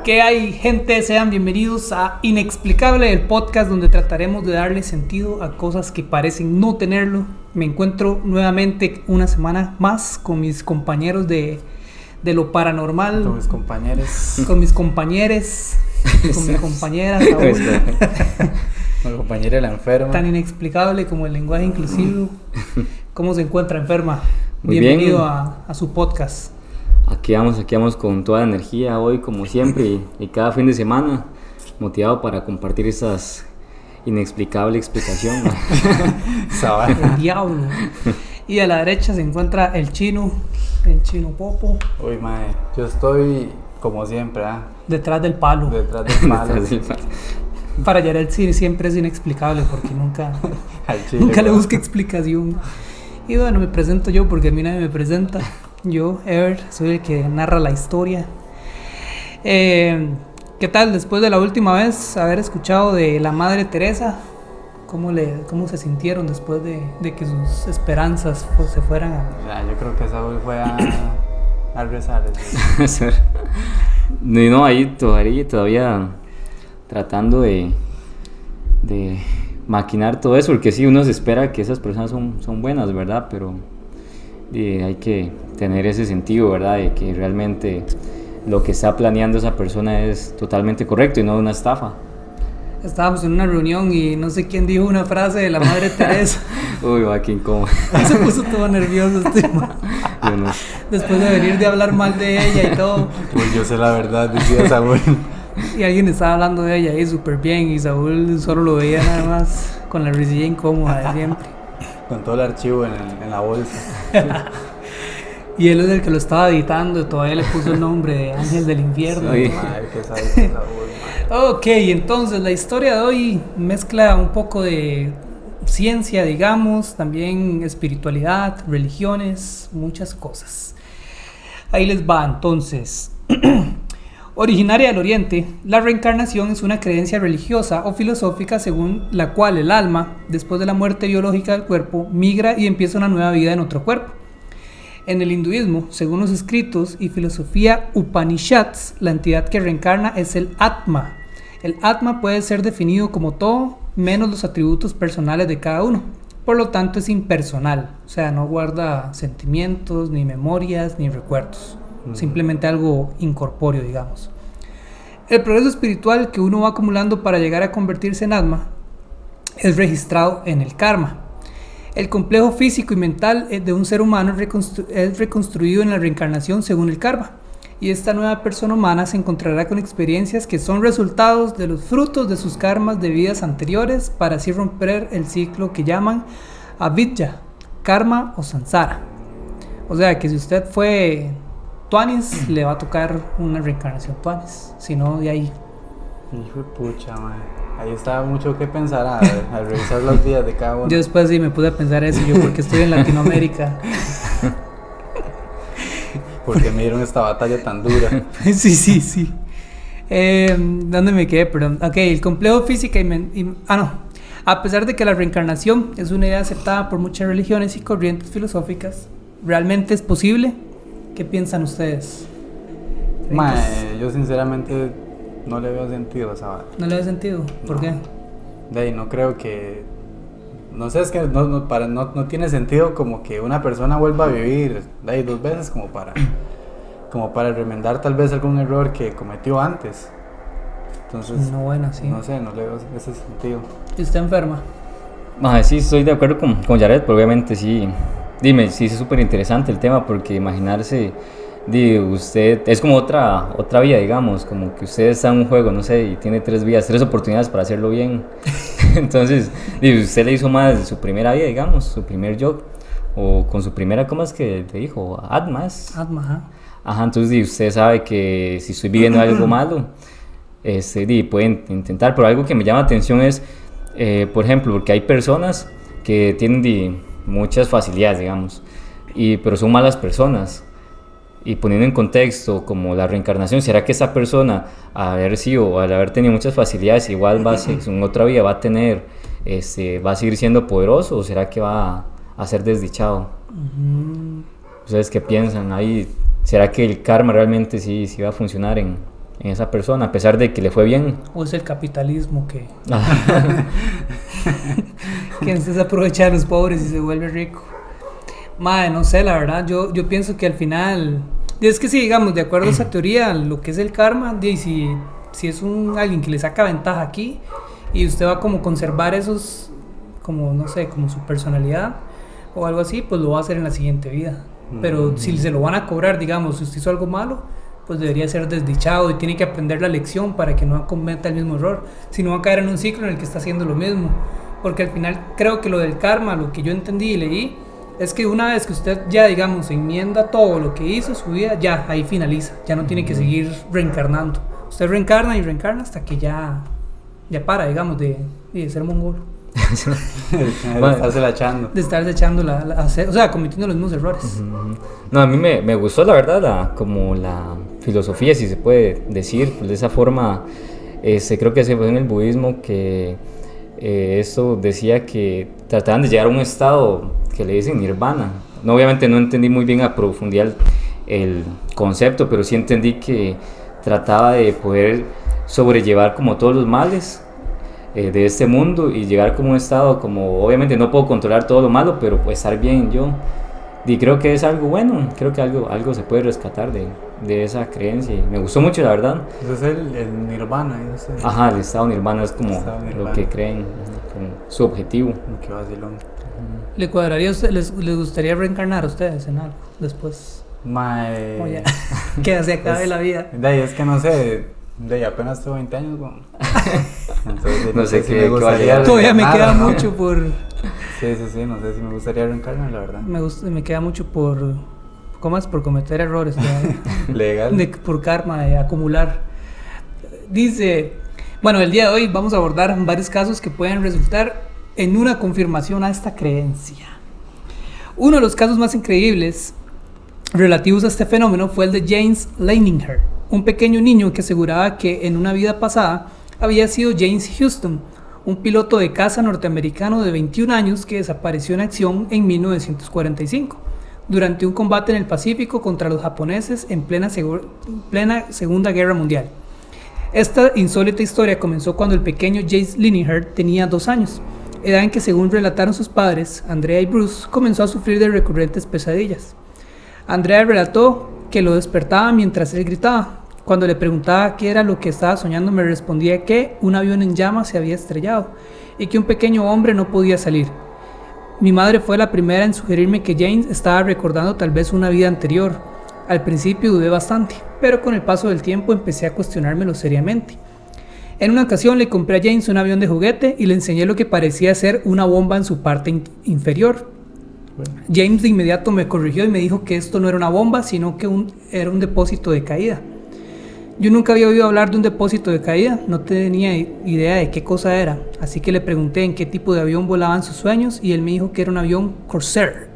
¿Qué hay, gente? Sean bienvenidos a Inexplicable, el podcast donde trataremos de darle sentido a cosas que parecen no tenerlo. Me encuentro nuevamente una semana más con mis compañeros de lo paranormal. Con mis compañeros. Con mis compañeros. Con mi compañera Saúl. Con mi compañera la enferma. Tan inexplicable como el lenguaje inclusivo. ¿Cómo se encuentra, enferma? Muy Bienvenido bien. a su podcast. Aquí vamos con toda la energía hoy, como siempre, y cada fin de semana, motivado para compartir esas inexplicables explicaciones. El diablo. Y a la derecha se encuentra el chino Popo. Uy, mae, yo estoy como siempre, Detrás del palo. detrás del palo. Para Yarel sí, siempre es inexplicable porque nunca Al chile, le güey. busca explicación. Y bueno, me presento yo porque a mí nadie me presenta. Yo, Ever, soy el que narra la historia. ¿Qué tal después de la última vez haber escuchado de la Madre Teresa? ¿Cómo se sintieron después de que sus esperanzas se fueran a... Ya, yo creo que Saúl fue a rezar. No, ahí todavía tratando de maquinar todo eso, porque sí, uno se espera que esas personas son buenas, ¿verdad? Pero hay que tener ese sentido, ¿verdad? De que realmente lo que está planeando esa persona es totalmente correcto y no una estafa. Estábamos en una reunión y no sé quién dijo una frase de la Madre Teresa. Uy, va, qué incómodo. Se puso todo nervioso este man. Yo no. Después de venir de hablar mal de ella y todo. Pues yo sé la verdad, decía Saúl. Y alguien estaba hablando de ella ahí súper bien y Saúl solo lo veía nada más con la risilla incómoda de siempre. Con todo el archivo en la bolsa. Y él es el que lo estaba editando y todavía le puso el nombre de Ángel del Infierno. Oye. Madre, que sabe que Saúl, mae. Ok, entonces la historia de hoy mezcla un poco de ciencia, digamos, también espiritualidad, religiones, muchas cosas. Ahí les va entonces. Originaria del Oriente, la reencarnación es una creencia religiosa o filosófica según la cual el alma, después de la muerte biológica del cuerpo, migra y empieza una nueva vida en otro cuerpo. En el hinduismo, según los escritos y filosofía Upanishads, la entidad que reencarna es el Atma. El Atma puede ser definido como todo, menos los atributos personales de cada uno. Por lo tanto, es impersonal, o sea, no guarda sentimientos, ni memorias, ni recuerdos. Simplemente algo incorpóreo, digamos. El progreso espiritual que uno va acumulando para llegar a convertirse en Atma es registrado en el karma. El complejo físico y mental de un ser humano es reconstruido en la reencarnación según el karma. Y esta nueva persona humana se encontrará con experiencias que son resultados de los frutos de sus karmas de vidas anteriores para así romper el ciclo que llaman avidya, karma o samsara. O sea que si usted fue tuanis, le va a tocar una reencarnación tuanis, si no de ahí. Hijo de pucha, mae. Ahí estaba mucho que pensar al revisar los días de cada uno. Yo después sí me pude pensar eso, yo porque estoy en Latinoamérica. Porque me dieron esta batalla tan dura. Sí. ¿Dónde me quedé? Perdón. Ok, el complejo físico A pesar de que la reencarnación es una idea aceptada por muchas religiones y corrientes filosóficas, ¿realmente es posible? ¿Qué piensan ustedes? Mae, yo sinceramente no le veo sentido a esa vara. ¿No le da sentido? ¿Por No. qué? De ahí no creo que... No sé, es que no tiene sentido como que una persona vuelva a vivir de ahí 2 veces como para remendar tal vez algún error que cometió antes. Entonces, No, bueno, sí. no sé, no le veo ese sentido. ¿Y usted enferma? Sí, estoy de acuerdo con Jared, pero obviamente sí. Dime, sí es súper interesante el tema, porque imaginarse, usted es como otra vida, digamos, como que usted está en un juego, no sé, y tiene 3 vidas, 3 oportunidades para hacerlo bien. Entonces, usted le hizo más de su primera vida, digamos, su primer yo, o con su primera, ¿cómo es que te dijo? Atma. Atma, ajá. Ajá, entonces usted sabe que si estoy viviendo algo malo, pueden intentar, pero algo que me llama la atención es, por ejemplo, porque hay personas que tienen muchas facilidades, digamos, pero son malas personas. Y poniendo en contexto como la reencarnación, ¿será que esa persona, al haber tenido muchas facilidades, igual en otra vida va a seguir siendo poderoso, o será que va a ser desdichado? ¿Ustedes qué piensan ahí? ¿Será que el karma realmente sí va a funcionar en en esa persona, a pesar de que le fue bien. O es el capitalismo que se aprovecha de los pobres y se vuelve rico. Madre, no sé, la verdad, yo pienso que al final, es que si digamos, de acuerdo a esa teoría, lo que es el karma, si es alguien que le saca ventaja aquí y usted va como conservar esos, como no sé, como su personalidad o algo así, pues lo va a hacer en la siguiente vida. Pero si se lo van a cobrar, digamos, si usted hizo algo malo, pues debería ser desdichado y tiene que aprender la lección para que no cometa el mismo error, si no va a caer en un ciclo en el que está haciendo lo mismo. Porque al final creo que lo del karma, lo que yo entendí y leí, es que una vez que usted ya, digamos, enmienda todo lo que hizo, su vida, ya ahí finaliza, ya no tiene que seguir reencarnando. Usted reencarna y reencarna hasta que ya para, digamos, de ser mongolo. De estarse echando o sea, cometiendo los mismos errores. No, a mí me gustó la verdad como la filosofía, si se puede decir, pues de esa forma. Creo que se fue en el budismo que esto decía que trataban de llegar a un estado que le dicen nirvana. No, obviamente no entendí muy bien a profundidad el concepto, pero sí entendí que trataba de poder sobrellevar como todos los males de este mundo y llegar como un estado como, obviamente no puedo controlar todo lo malo, pero pues estar bien yo. Y creo que es algo bueno, creo que algo se puede rescatar de esa creencia y me gustó mucho, la verdad. Eso es el nirvana, ¿sí? Ajá, el estado nirvana es como lo que creen, como su objetivo. Qué vacilón. ¿Le cuadraría a usted, les gustaría reencarnar a ustedes en algo después? Oye, que se acabe la vida. Es que no sé, apenas tengo 20 años, bueno. Entonces, no sé si me gustaría todavía me queda mucho por... Sí, no sé si me gustaría reencarnar, la verdad. Me queda mucho por... ¿Cómo es? Por cometer errores. Legal. Por karma, de acumular. Dice... Bueno, el día de hoy vamos a abordar varios casos que pueden resultar en una confirmación a esta creencia. Uno de los casos más increíbles relativos a este fenómeno fue el de James Leininger, un pequeño niño que aseguraba que en una vida pasada había sido James Houston, un piloto de caza norteamericano de 21 años que desapareció en acción en 1945 durante un combate en el Pacífico contra los japoneses en plena Segunda Guerra Mundial. Esta insólita historia comenzó cuando el pequeño James Leininger tenía 2 años, edad en que, según relataron sus padres, Andrea y Bruce, comenzó a sufrir de recurrentes pesadillas. Andrea relató que lo despertaba mientras él gritaba. Cuando le preguntaba qué era lo que estaba soñando, me respondía que un avión en llamas se había estrellado y que un pequeño hombre no podía salir. Mi madre fue la primera en sugerirme que James estaba recordando tal vez una vida anterior. Al principio dudé bastante, pero con el paso del tiempo empecé a cuestionármelo seriamente. En una ocasión le compré a James un avión de juguete y le enseñé lo que parecía ser una bomba en su parte inferior. James de inmediato me corrigió y me dijo que esto no era una bomba, sino que era un depósito de caída. Yo nunca había oído hablar de un depósito de caída, no tenía idea de qué cosa era, así que le pregunté en qué tipo de avión volaba en sus sueños y él me dijo que era un avión Corsair,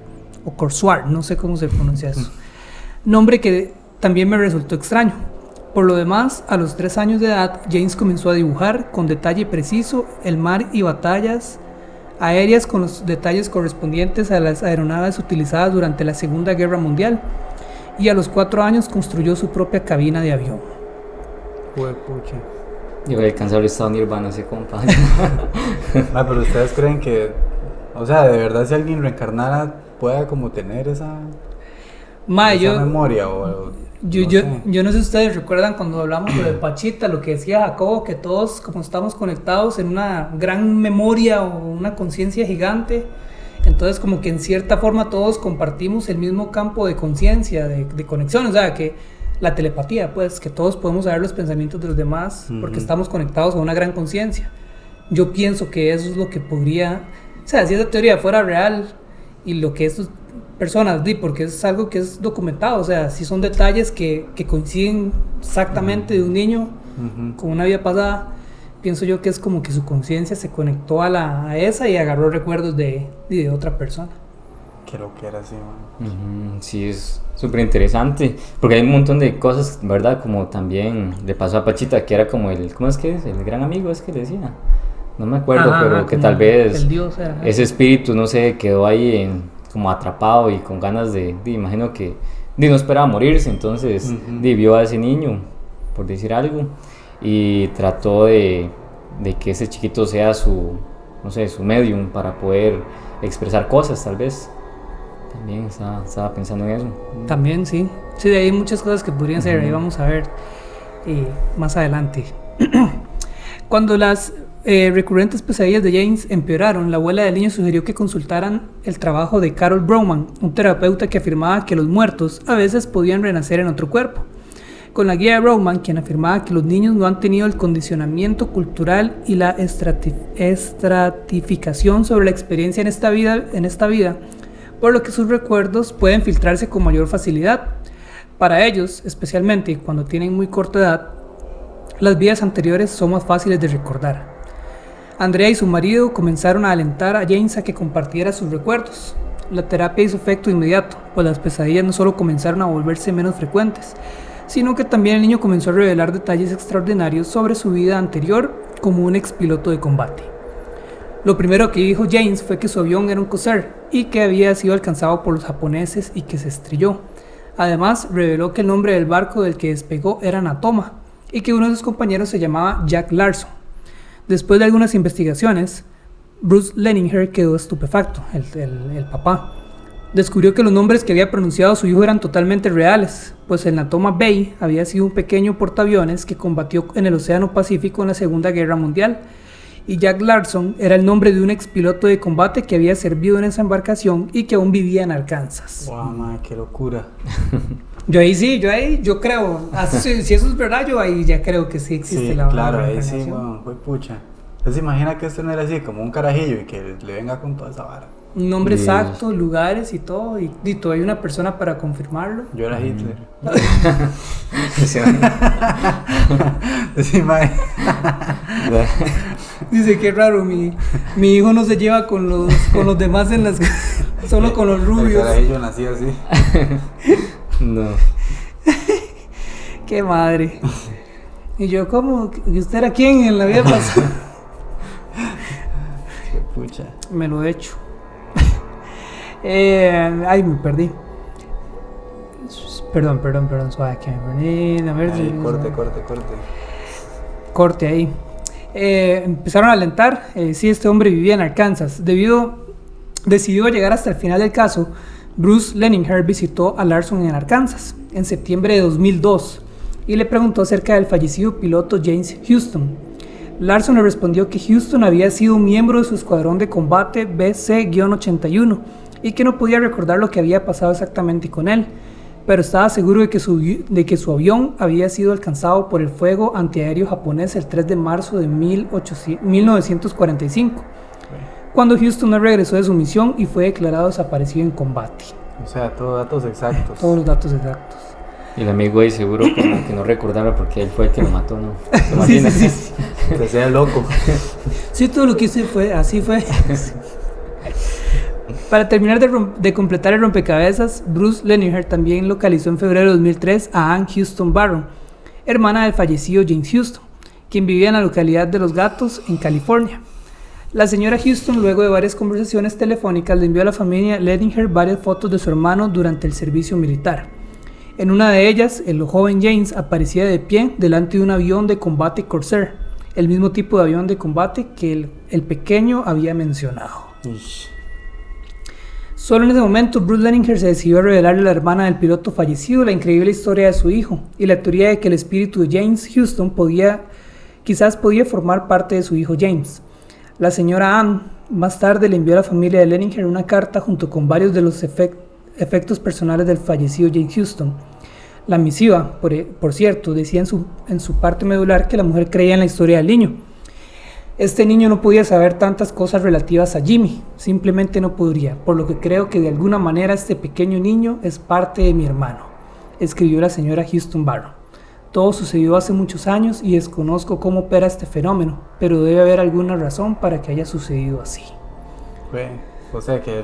o Corsair, no sé cómo se pronuncia eso, nombre que también me resultó extraño. Por lo demás, a los 3 años de edad, James comenzó a dibujar con detalle preciso el mar y batallas aéreas con los detalles correspondientes a las aeronaves utilizadas durante la Segunda Guerra Mundial, y a los 4 años construyó su propia cabina de avión. Pucha. Yo voy a alcanzar el estado nirvana, ese compa. Pero ustedes creen que, o sea, de verdad si alguien reencarnara pueda como tener esa memoria o algo. Yo no sé si ustedes recuerdan cuando hablamos de Pachita, lo que decía Jacobo, que todos como estamos conectados en una gran memoria o una conciencia gigante, entonces como que en cierta forma todos compartimos el mismo campo de conciencia, de conexión, o sea que la telepatía, pues que todos podemos saber los pensamientos de los demás porque estamos conectados a una gran conciencia. Yo pienso que eso es lo que podría, o sea, si esa teoría fuera real y lo que estas personas, porque es algo que es documentado, o sea, si son detalles que coinciden exactamente de un niño con una vida pasada, pienso yo que es como que su conciencia se conectó a esa y agarró recuerdos de otra persona. Creo que era así, man. Sí, es súper interesante, porque hay un montón de cosas, ¿verdad? Como también le pasó a Pachita, que era como ¿cómo es que es? El gran amigo, es que le decía. No me acuerdo, pero que tal vez Dios, ese espíritu, no sé, quedó ahí como atrapado y con ganas imagino que no esperaba morirse, entonces vio a ese niño por decir algo, y trató de que ese chiquito sea su, no sé, su medium para poder expresar cosas, tal vez. También estaba pensando en eso. También, sí. Sí, de ahí hay muchas cosas que podrían ser, ahí vamos a ver más adelante. Cuando las recurrentes pesadillas de James empeoraron, la abuela del niño sugirió que consultaran el trabajo de Carol Brougham, un terapeuta que afirmaba que los muertos a veces podían renacer en otro cuerpo. Con la guía de Brougham, quien afirmaba que los niños no han tenido el condicionamiento cultural y la estratificación sobre la experiencia en esta vida, por lo que sus recuerdos pueden filtrarse con mayor facilidad. Para ellos, especialmente cuando tienen muy corta edad, las vidas anteriores son más fáciles de recordar. Andrea y su marido comenzaron a alentar a James a que compartiera sus recuerdos. La terapia hizo efecto inmediato, pues las pesadillas no solo comenzaron a volverse menos frecuentes, sino que también el niño comenzó a revelar detalles extraordinarios sobre su vida anterior como un expiloto de combate. Lo primero que dijo James fue que su avión era un Corsair y que había sido alcanzado por los japoneses y que se estrelló. Además, reveló que el nombre del barco del que despegó era Natoma y que uno de sus compañeros se llamaba Jack Larson. Después de algunas investigaciones, Bruce Leninger quedó estupefacto, el papá. Descubrió que los nombres que había pronunciado su hijo eran totalmente reales, pues el Natoma Bay había sido un pequeño portaaviones que combatió en el Océano Pacífico en la Segunda Guerra Mundial, y Jack Larson era el nombre de un expiloto de combate que había servido en esa embarcación y que aún vivía en Arkansas. Wow, man, qué locura. Yo creo, si eso es verdad, yo ahí ya creo que sí existe sí, la claro, ahí reencarnación. sí, bueno, fue pucha. Entonces imagina que esto no era así, como un carajillo y que le venga con toda esa vara. Un nombre exacto, lugares y todo, y todavía hay una persona para confirmarlo. Yo era Hitler. Dice que raro, mi hijo no se lleva con los demás en las solo con los rubios. El carajillo nací así. No. Qué madre. Y yo, ¿cómo? ¿Y usted era quién en la vida pasada? Qué pucha. Me lo he hecho. Ay, me perdí. Perdón, suave que me perdí. A ver, Ahí, corte. Corte ahí. Empezaron a alentar. Sí, este hombre vivía en Arkansas. Decidió llegar hasta el final del caso. Bruce Leninger visitó a Larson en Arkansas en septiembre de 2002 y le preguntó acerca del fallecido piloto James Houston. Larson le respondió que Houston había sido un miembro de su escuadrón de combate BC-81 y que no podía recordar lo que había pasado exactamente con él, pero estaba seguro de que su avión había sido alcanzado por el fuego antiaéreo japonés el 3 de marzo de 1945, cuando Houston no regresó de su misión y fue declarado desaparecido en combate. O sea, todos datos exactos. Todos los datos exactos. Y el amigo ahí seguro como que no recordaba porque él fue el que lo mató, ¿no? Sí. Que sea loco. Sí, todo lo que hice así fue. Para terminar de completar el rompecabezas, Bruce Leninger también localizó en febrero de 2003 a Ann Houston Barron, hermana del fallecido James Houston, quien vivía en la localidad de Los Gatos, en California. La señora Houston, luego de varias conversaciones telefónicas, le envió a la familia Leninger varias fotos de su hermano durante el servicio militar. En una de ellas, el joven James aparecía de pie delante de un avión de combate Corsair, el mismo tipo de avión de combate que el pequeño había mencionado. Ish. Solo en ese momento, Bruce Leninger se decidió a revelarle a la hermana del piloto fallecido la increíble historia de su hijo y la teoría de que el espíritu de James Houston quizás podía formar parte de su hijo James. La señora Ann más tarde le envió a la familia de Leninger una carta junto con varios de los efectos personales del fallecido James Houston. La misiva, por cierto, decía en su parte medular que la mujer creía en la historia del niño. Este niño no podía saber tantas cosas relativas a Jimmy, simplemente no podría, por lo que creo que de alguna manera este pequeño niño es parte de mi hermano, escribió la señora Houston Barron. Todo sucedió hace muchos años y desconozco cómo opera este fenómeno, pero debe haber alguna razón para que haya sucedido así. O sea que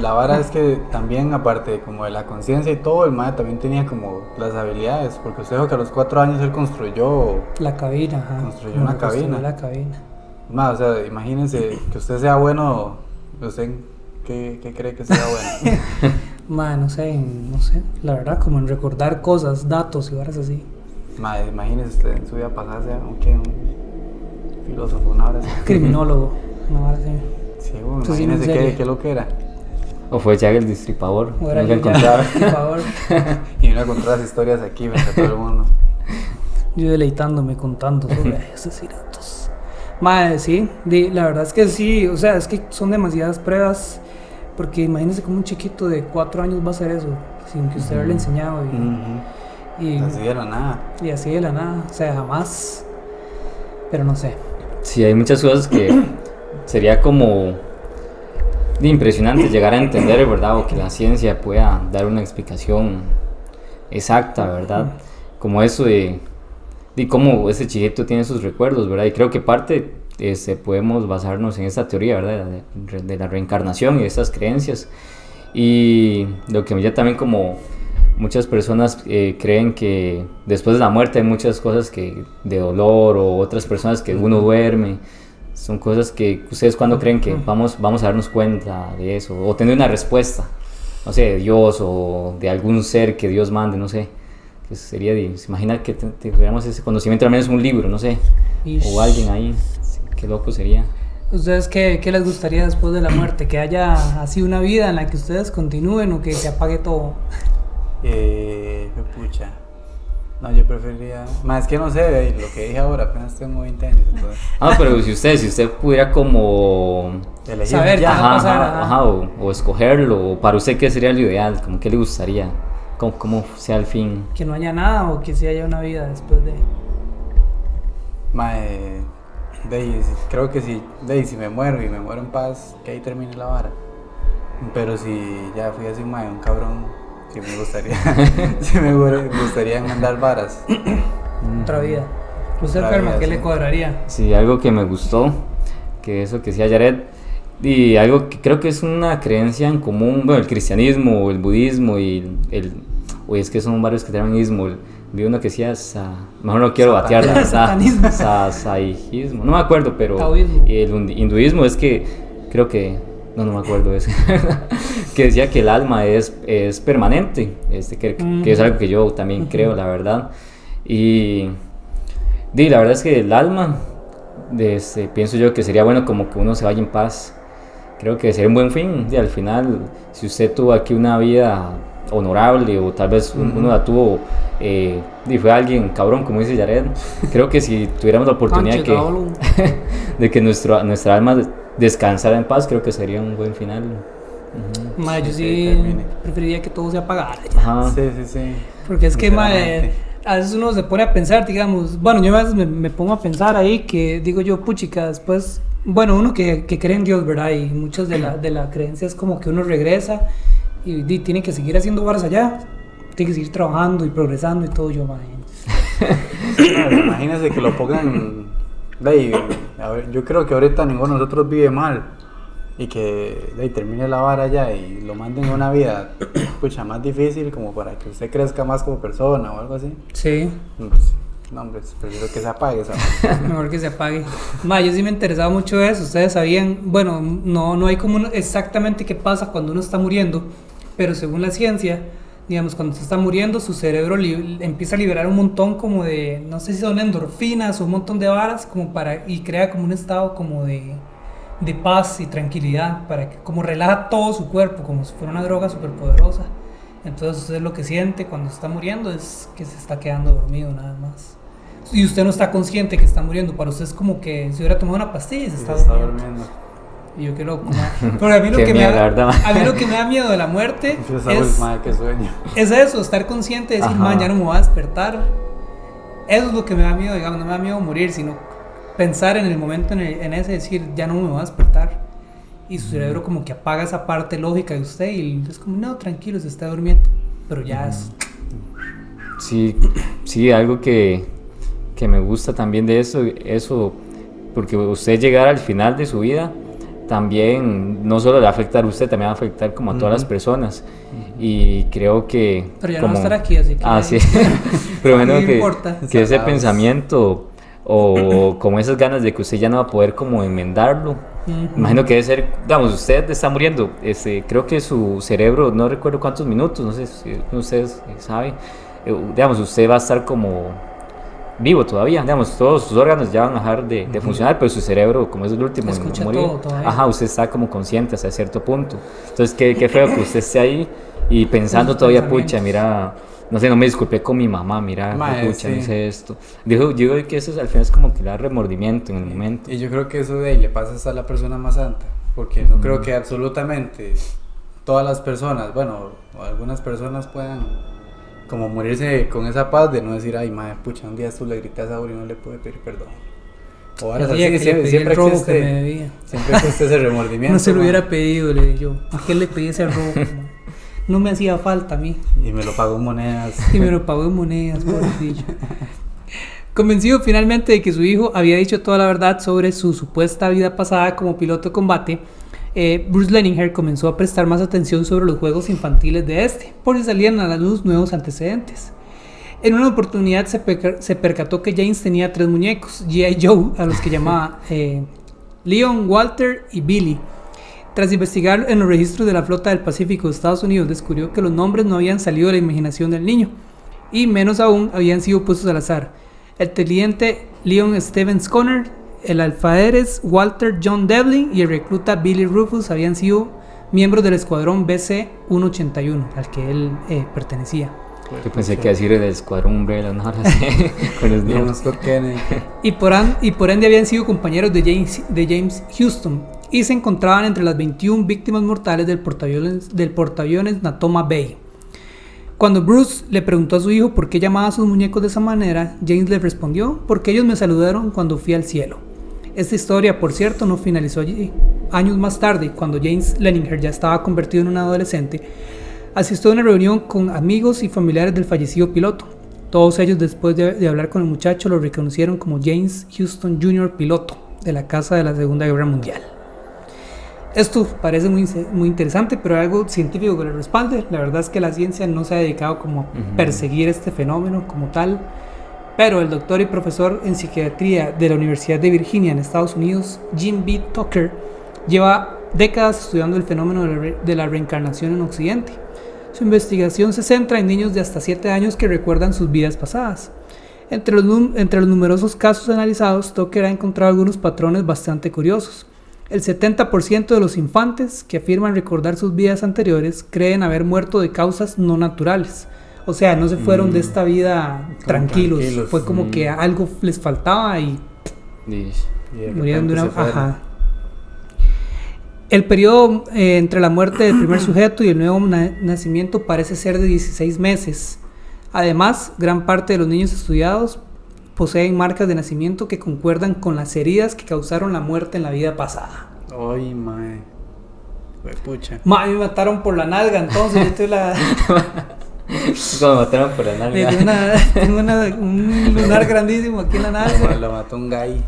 la vara es que también, aparte como de la conciencia y todo, el mae también tenía como las habilidades, porque usted dijo que a los 4 años él construyó la cabina, ajá. Construyó una cabina. La cabina. Mae, o sea, imagínense que usted sea bueno, ¿usted qué cree que sea bueno? Madre, no sé, la verdad, como en recordar cosas, datos y horas así. Madre, imagínese usted en su vida pasada sea un filósofo, una hora así. Criminólogo, una hora así. Sí, bueno, Eso sí, imagínese en serio. qué lo que era. O fue Jack el Destripador. O era Nunca yo ya, encontraba. por favor. Y vino a contar las historias aquí frente a todo el mundo. Yo deleitándome contando sobre asesinatos. Madre, sí, la verdad es que sí, o sea, es que son demasiadas pruebas. Porque imagínese como un chiquito de 4 años va a hacer eso, sin que usted le enseñado. Y Así de la nada. y así de la nada, o sea, jamás. Pero no sé. Sí, hay muchas cosas que sería como impresionante llegar a entender, ¿verdad? O que la ciencia pueda dar una explicación exacta, ¿verdad? Como eso de cómo ese chiquito tiene sus recuerdos, ¿verdad? Y creo que parte podemos basarnos en esta teoría, ¿verdad? De la reencarnación y de estas creencias. Y lo que me llama también como muchas personas creen que después de la muerte hay muchas cosas que de dolor, o otras personas que uno duerme. Son cosas que ustedes cuando creen que vamos a darnos cuenta de eso, o tener una respuesta, no sé, de Dios o de algún ser que Dios mande, no sé. Que sería se imagina que tuviéramos ese conocimiento, al menos un libro, no sé, o alguien ahí. Qué loco sería. ¿Ustedes qué les gustaría después de la muerte? ¿Que haya así una vida en la que ustedes continúen o que se apague todo? Pucha. No, yo preferiría. Más que no sé, lo que dije ahora, apenas tengo 20 años. Entonces. Pero si usted pudiera como Elegir Saber qué ya. va a pasar. o escogerlo, o para usted qué sería lo ideal, como qué le gustaría, cómo sea el fin. Que no haya nada o que sí haya una vida después de... Creo que si me muero y me muero en paz, que ahí termine la vara. Pero si ya fui así, un cabrón, sí me gustaría mandar varas. Otra vida. ¿Usted, Otra Ferma, vida, qué sí. le cuadraría? Sí, algo que me gustó, que eso que decía Jared, y algo que creo que es una creencia en común, bueno, el cristianismo, el budismo es que son varios que tienen ismo. Vi uno que decía, mejor no quiero batearla, Satanismo. saijismo, no me acuerdo, pero Taoísmo. y el hinduismo es que, creo que, no me acuerdo eso, que decía que el alma es permanente, que es algo que yo también creo, la verdad, y la verdad es que el alma, pienso yo que sería bueno como que uno se vaya en paz, creo que sería un buen fin, al final, si usted tuvo aquí una vida honorable, o tal vez uno la tuvo y fue alguien cabrón, como dice Jared, creo que si tuviéramos la oportunidad de que nuestra alma descansara en paz, creo que sería un buen final. Madre, yo sí preferiría que todo se apagara. Ajá. Sí. Porque es que, madre, a veces uno se pone a pensar, digamos, bueno, yo a veces me pongo a pensar ahí que digo yo, puchica, después, bueno, uno que cree en Dios, ¿verdad? Y muchas de la creencia es como que uno regresa y tiene que seguir haciendo varas allá, tiene que seguir trabajando y progresando y todo. Yo, madre. Imagínense que lo pongan. A ver, yo creo que ahorita ninguno de nosotros vive mal. Y que termine la vara ya y lo manden a una vida más difícil, como para que usted crezca más como persona o algo así. Sí. No, hombre, prefiero que se apague esa. Mejor que se apague. Yo sí me interesaba mucho eso. Ustedes sabían, bueno, no hay como exactamente qué pasa cuando uno está muriendo, pero según la ciencia, digamos, cuando se está muriendo, su cerebro empieza a liberar un montón como de, no sé si son endorfinas o un montón de varas, y crea como un estado como de paz y tranquilidad, para que como relaja todo su cuerpo, como si fuera una droga súper poderosa. Entonces usted lo que siente cuando está muriendo es que se está quedando dormido nada más. Y usted no está consciente que está muriendo. Para usted es como que si hubiera tomado una pastilla y se está durmiendo. Y yo qué loco, porque a mí lo que me da miedo de la muerte es eso, estar consciente de decir, ya no me voy a despertar. Eso es lo que me da miedo, digamos, no me da miedo morir, sino pensar en el momento en ese decir, ya no me voy a despertar. Y su cerebro como que apaga esa parte lógica de usted y es como, no, tranquilo, se está durmiendo. Pero ya es... Sí, algo que me gusta también de eso, porque usted llegar al final de su vida, también no solo le va a afectar a usted, también va a afectar como a todas las personas. Y creo que... Pero ya no va a estar aquí, así que... sí. Pero bueno, que ese Salados. pensamiento o como esas ganas de que usted ya no va a poder como enmendarlo, Imagino que debe ser, digamos, usted está muriendo, creo que su cerebro, no recuerdo cuántos minutos, no sé si ustedes saben, digamos, usted va a estar como vivo todavía, digamos, todos sus órganos ya van a dejar de funcionar, pero su cerebro, como es el último escucha en morir, todo todavía. ajá, usted está como consciente hasta cierto punto. Entonces, qué feo que usted esté ahí y pensando todavía, pucha, mira, no sé, no me disculpé con mi mamá, mira, pucha, no hice esto. Yo digo que eso al final es como que le da remordimiento en el momento. Y yo creo que eso de ahí le pasa hasta a la persona más santa, porque no creo que absolutamente todas las personas, bueno, o algunas personas puedan como morirse con esa paz de no decir, ay, madre, pucha, un día tú le gritas a Uri y no le puede pedir perdón. O ahora así, siempre existe ese remordimiento. No se lo hubiera pedido, le dije yo. ¿A qué le pedí ese robo? No me hacía falta a mí. Y me lo pagó en monedas. Pobrecillo. Convencido finalmente de que su hijo había dicho toda la verdad sobre su supuesta vida pasada como piloto de combate, Bruce Leninger comenzó a prestar más atención sobre los juegos infantiles de por si salían a la luz nuevos antecedentes. En una oportunidad se percató que James tenía 3 muñecos, G.I. Joe, a los que llamaba Leon, Walter y Billy. Tras investigar en los registros de la Flota del Pacífico de Estados Unidos, descubrió que los nombres no habían salido de la imaginación del niño, y menos aún habían sido puestos al azar. El teniente Leon Stevens Conner, el alfaérez Walter John Devlin y el recluta Billy Rufus habían sido miembros del escuadrón BC-181, al que él pertenecía. Yo pensé que decir el escuadrón Umbrella, no, con los niños. Y por ende habían sido compañeros de James Houston, y se encontraban entre las 21 víctimas mortales del portaaviones Natoma Bay. Cuando Bruce le preguntó a su hijo por qué llamaba a sus muñecos de esa manera, James le respondió: porque ellos me saludaron cuando fui al cielo. Esta historia, por cierto, no finalizó allí. Años más tarde, cuando James Leninger ya estaba convertido en un adolescente, asistió a una reunión con amigos y familiares del fallecido piloto. Todos ellos, después de hablar con el muchacho, lo reconocieron como James Houston Jr., piloto de la casa de la Segunda Guerra Mundial. Esto parece muy interesante, pero hay algo científico que lo respalde. La verdad es que la ciencia no se ha dedicado como a perseguir este fenómeno como tal, pero el doctor y profesor en psiquiatría de la Universidad de Virginia en Estados Unidos, Jim B. Tucker, lleva décadas estudiando el fenómeno de la reencarnación en Occidente. Su investigación se centra en niños de hasta 7 años que recuerdan sus vidas pasadas. Entre los numerosos casos analizados, Tucker ha encontrado algunos patrones bastante curiosos. El 70% de los infantes que afirman recordar sus vidas anteriores creen haber muerto de causas no naturales. O sea, no se fueron de esta vida tranquilos. Fue como que algo les faltaba y murieron de una... Ajá. El periodo entre la muerte del primer sujeto y el nuevo nacimiento parece ser de 16 meses. Además, gran parte de los niños estudiados poseen marcas de nacimiento que concuerdan con las heridas que causaron la muerte en la vida pasada. Ay, mae. Pucha. Me mataron por la nalga, entonces yo tengo la... ¿Cómo me mataron por la nalga? Tengo un lunar grandísimo aquí en la nalga. Lo mató un gay.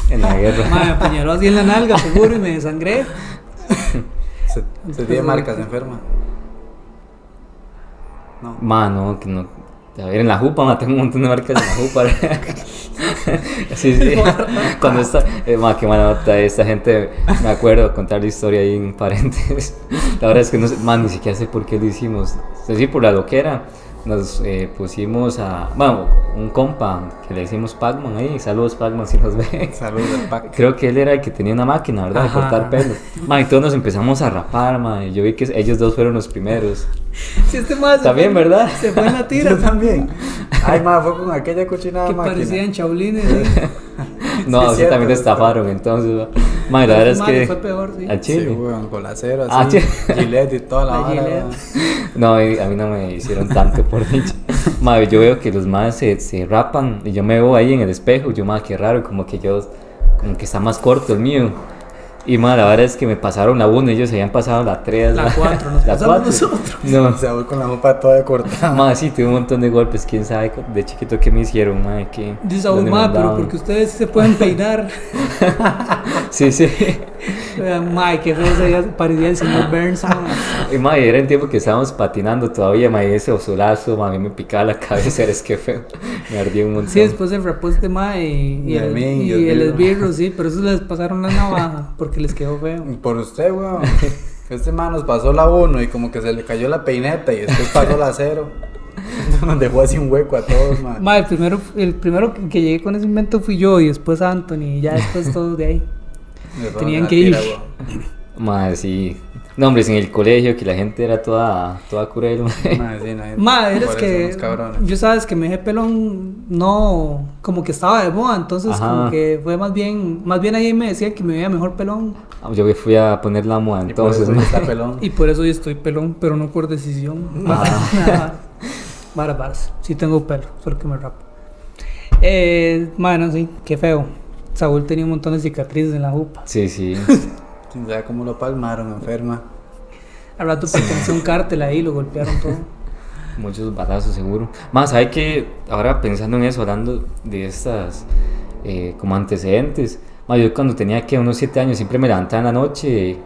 En la guerra. Me apuñaló así en la nalga, seguro, y me desangré. Se tiene marcas, enferma. No. No, que no. A ver, en la jupa, tengo un montón de marcas en la jupa. Sí. Cuando está, qué mala nota esta gente. Me acuerdo contar la historia ahí en paréntesis. La verdad es que no sé, ni siquiera sé por qué lo hicimos. Es decir, por la loquera. Nos pusimos a, un compa que le decimos Pac-Man ahí. Saludos, Pac-Man, si nos ve. Saludos al Pac. Creo que él era el que tenía una máquina, ¿verdad? Ajá. De cortar pelo. Y todos nos empezamos a rapar, y yo vi que ellos dos fueron los primeros. Si este más también, ¿verdad? Se fue en la tira. Yo también. Ay, fue con aquella cochinada que máquina. parecían chaulines, ¿sí? No, sí, sí, también te estafaron, entonces. La verdad es que fue peor, sí. al chile. Sí, weón, con la cero, así. Gillette y toda la vara. No, a mí no me hicieron tanto, por dicho. Yo veo que los más se rapan y yo me veo ahí en el espejo. Yo, qué raro, como que está más corto el mío. Y la verdad es que me pasaron la 1, ellos se habían pasado la 3. La 4, nos pasamos nosotros. No. O sea, voy con la ropa toda cortada. Sí, tuve un montón de golpes, quién sabe de chiquito qué me hicieron, Dice aún pero porque ustedes sí se pueden peinar. Sí. Mae, qué feo se parecía el señor Burns, mae. Y mae, era el tiempo que estábamos patinando todavía, mae, ese osolazo, mae, a mí me picaba la cabeza, es que feo, me ardía un montón. Sí, después el reposte, mae, y el esbirro, sí, pero eso les pasaron la navaja porque les quedó feo. Por usted, weón. Este man nos pasó la 1 y como que se le cayó la peineta y después pasó la 0. Nos dejó así un hueco a todos, man. Ma, el primero que llegué con ese invento fui yo y después Anthony y ya después todos de ahí. Tenían que ir. Madre, sí. No, hombre, en el colegio que la gente era toda cruel. Madre, es que yo sabes que me dejé pelón, no, como que estaba de moda, entonces ajá, como que fue más bien ahí me decían que me veía mejor pelón. Yo me fui a poner la moda, entonces. Y por eso yo estoy pelón, pero no por decisión. Varas, sí tengo pelo, solo que me rapo. Bueno, sí, qué feo. Saúl tenía un montón de cicatrices en la jupa. Sí. Quién sabe cómo lo palmaron, enferma. Al rato perteneció un cártel ahí, lo golpearon todo. Muchos balazos, seguro. Más, ¿sabe que ahora pensando en eso, hablando de estas como antecedentes? Más, yo cuando tenía que unos 7 años siempre me levantaba en la noche,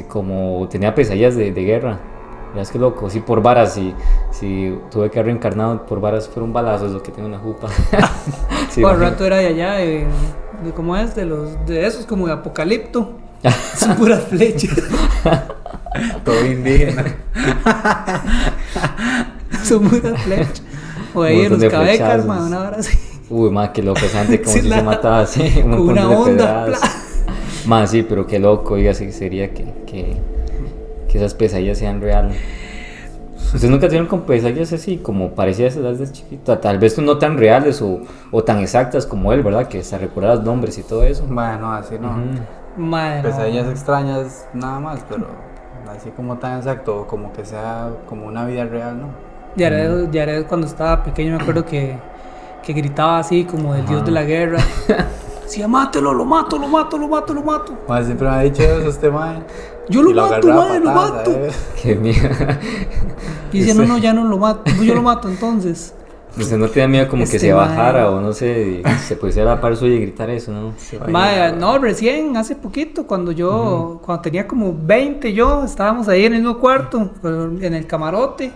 como tenía pesadillas de guerra. Ya es que loco, sí, por varas, si tuve que haber reencarnado por varas, fueron balazos lo que tengo en la jupa. Sí, por rato era de allá, de ¿cómo es? De esos como de Apocalipto. Son puras flechas. Todo indígena. Son puras flechas. O ahí en los cabecas, man, una hora así. Uy, ma, qué loco, antes como sí, si se mataba así. Con una onda. Ma, sí, pero qué loco, oiga, sí, sería que esas pesadillas sean reales. ¿Ustedes nunca tuvieron con pesadillas así, como parecidas a las de chiquita? Tal vez no tan reales o tan exactas como él, ¿verdad? Que se recuerda los nombres y todo eso. Bueno, así no. Madre, pesadillas extrañas nada más, pero así como tan exacto, como que sea como una vida real, ¿no? Yared cuando estaba pequeño me acuerdo que gritaba así como del dios de la guerra. Decía, mátelo, lo mato. Madre, siempre me ha dicho eso este man. Yo lo mato, madre, lo mato. Qué mierda. Y dice, no, ya no lo mato. Yo lo mato entonces. Pues no tenía miedo como que se bajara o no sé, se pusiera a la par suya y gritar eso, ¿no? Madre, no, recién, hace poquito, cuando tenía como 20 estábamos ahí en el mismo cuarto, en el camarote.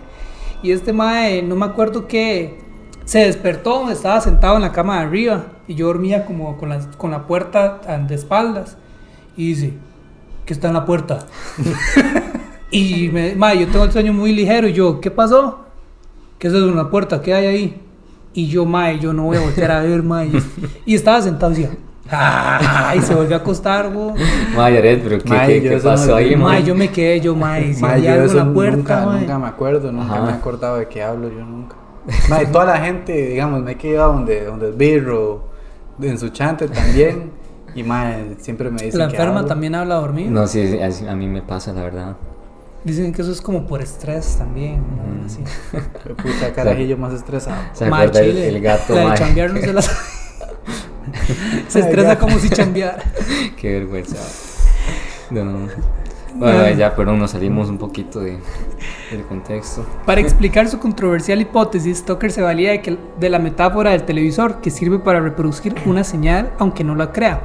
Y este mae, no me acuerdo qué, se despertó, estaba sentado en la cama de arriba. Y yo dormía como con la puerta de espaldas. Y dice, ¿qué está en la puerta? Y yo tengo el sueño muy ligero. Y yo, ¿qué pasó? ¿Qué es eso en la puerta? ¿Qué hay ahí? Y yo, yo no voy a voltear a ver, Y estaba sentado y decía, y se volvió a acostar, güey. Yared, pero ¿qué pasó ahí, yo me quedé, si había algo en la puerta, nunca me acuerdo, nunca me he acordado de qué hablo, yo nunca. Toda la gente, digamos, me he quedado donde el birro, en su chante también. Y siempre me dicen la que enferma hablo. También habla dormido. No, sí, a mí me pasa, la verdad. Dicen que eso es como por estrés también, ¿no? Así. Puta carajillo más estresado. ¿Se acuerda el gato? La de chambear no se la sabe. Se estresa como si chambeara. Qué vergüenza. No. Bueno, ya, perdón, nos salimos un poquito del contexto. Para explicar su controversial hipótesis, Stoker se valía de la metáfora del televisor, que sirve para reproducir una señal aunque no la crea.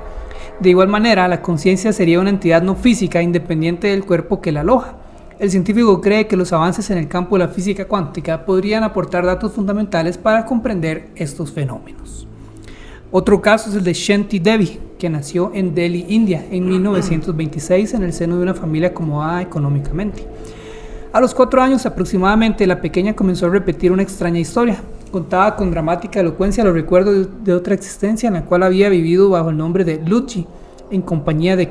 De igual manera, la conciencia sería una entidad no física independiente del cuerpo que la aloja. El científico cree que los avances en el campo de la física cuántica podrían aportar datos fundamentales para comprender estos fenómenos. Otro caso es el de Shanti Devi, que nació en Delhi, India, en 1926 en el seno de una familia acomodada económicamente. A los 4 años aproximadamente, la pequeña comenzó a repetir una extraña historia. Contaba con dramática elocuencia los recuerdos de otra existencia en la cual había vivido bajo el nombre de Luchi, en compañía de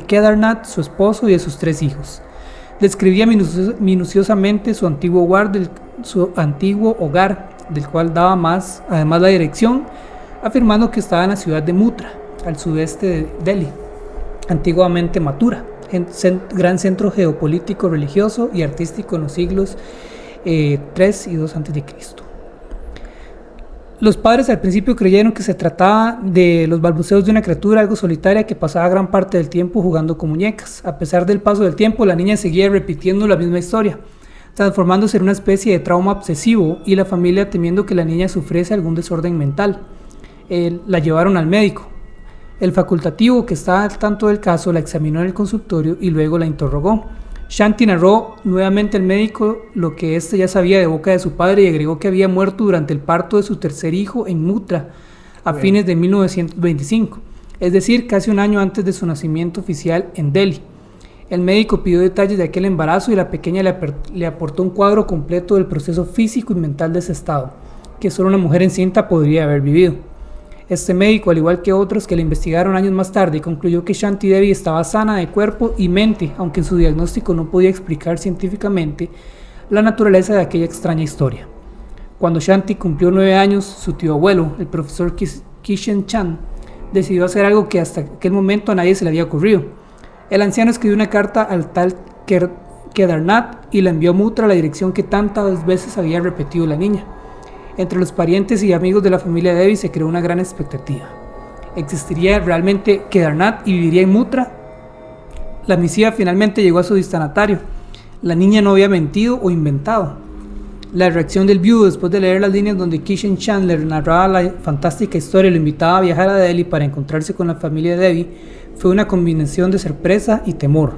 Kedarnath, su esposo, y de sus 3 hijos. Describía minuciosamente su antiguo hogar, del cual daba además la dirección, afirmando que estaba en la ciudad de Mutra, al sudeste de Delhi, antiguamente Mathura, gran centro geopolítico, religioso y artístico en los siglos 3 y 2 a.C. Los padres al principio creyeron que se trataba de los balbuceos de una criatura algo solitaria que pasaba gran parte del tiempo jugando con muñecas. A pesar del paso del tiempo, la niña seguía repitiendo la misma historia, transformándose en una especie de trauma obsesivo, y la familia, temiendo que la niña sufriese algún desorden mental, la llevaron al médico. El facultativo, que estaba al tanto del caso, la examinó en el consultorio y luego la interrogó. Shanti narró nuevamente al médico lo que éste ya sabía de boca de su padre y agregó que había muerto durante el parto de su tercer hijo en Muttra a fines de 1925, es decir, casi un año antes de su nacimiento oficial en Delhi. El médico pidió detalles de aquel embarazo y la pequeña le aportó un cuadro completo del proceso físico y mental de ese estado, que solo una mujer encinta podría haber vivido. Este médico, al igual que otros que le investigaron años más tarde, concluyó que Shanti Devi estaba sana de cuerpo y mente, aunque en su diagnóstico no podía explicar científicamente la naturaleza de aquella extraña historia. Cuando Shanti cumplió 9 años, su tío abuelo, el profesor Kishen Chand, decidió hacer algo que hasta aquel momento a nadie se le había ocurrido. El anciano escribió una carta al tal Kedarnath y la envió a Muttra a la dirección que tantas veces había repetido la niña. Entre los parientes y amigos de la familia Devi se creó una gran expectativa. ¿Existiría realmente Kedarnath y viviría en Muttra? La misiva finalmente llegó a su destinatario. La niña no había mentido o inventado. La reacción del viudo después de leer las líneas donde Kishen Chand le narraba la fantástica historia y lo invitaba a viajar a Delhi para encontrarse con la familia Devi fue una combinación de sorpresa y temor.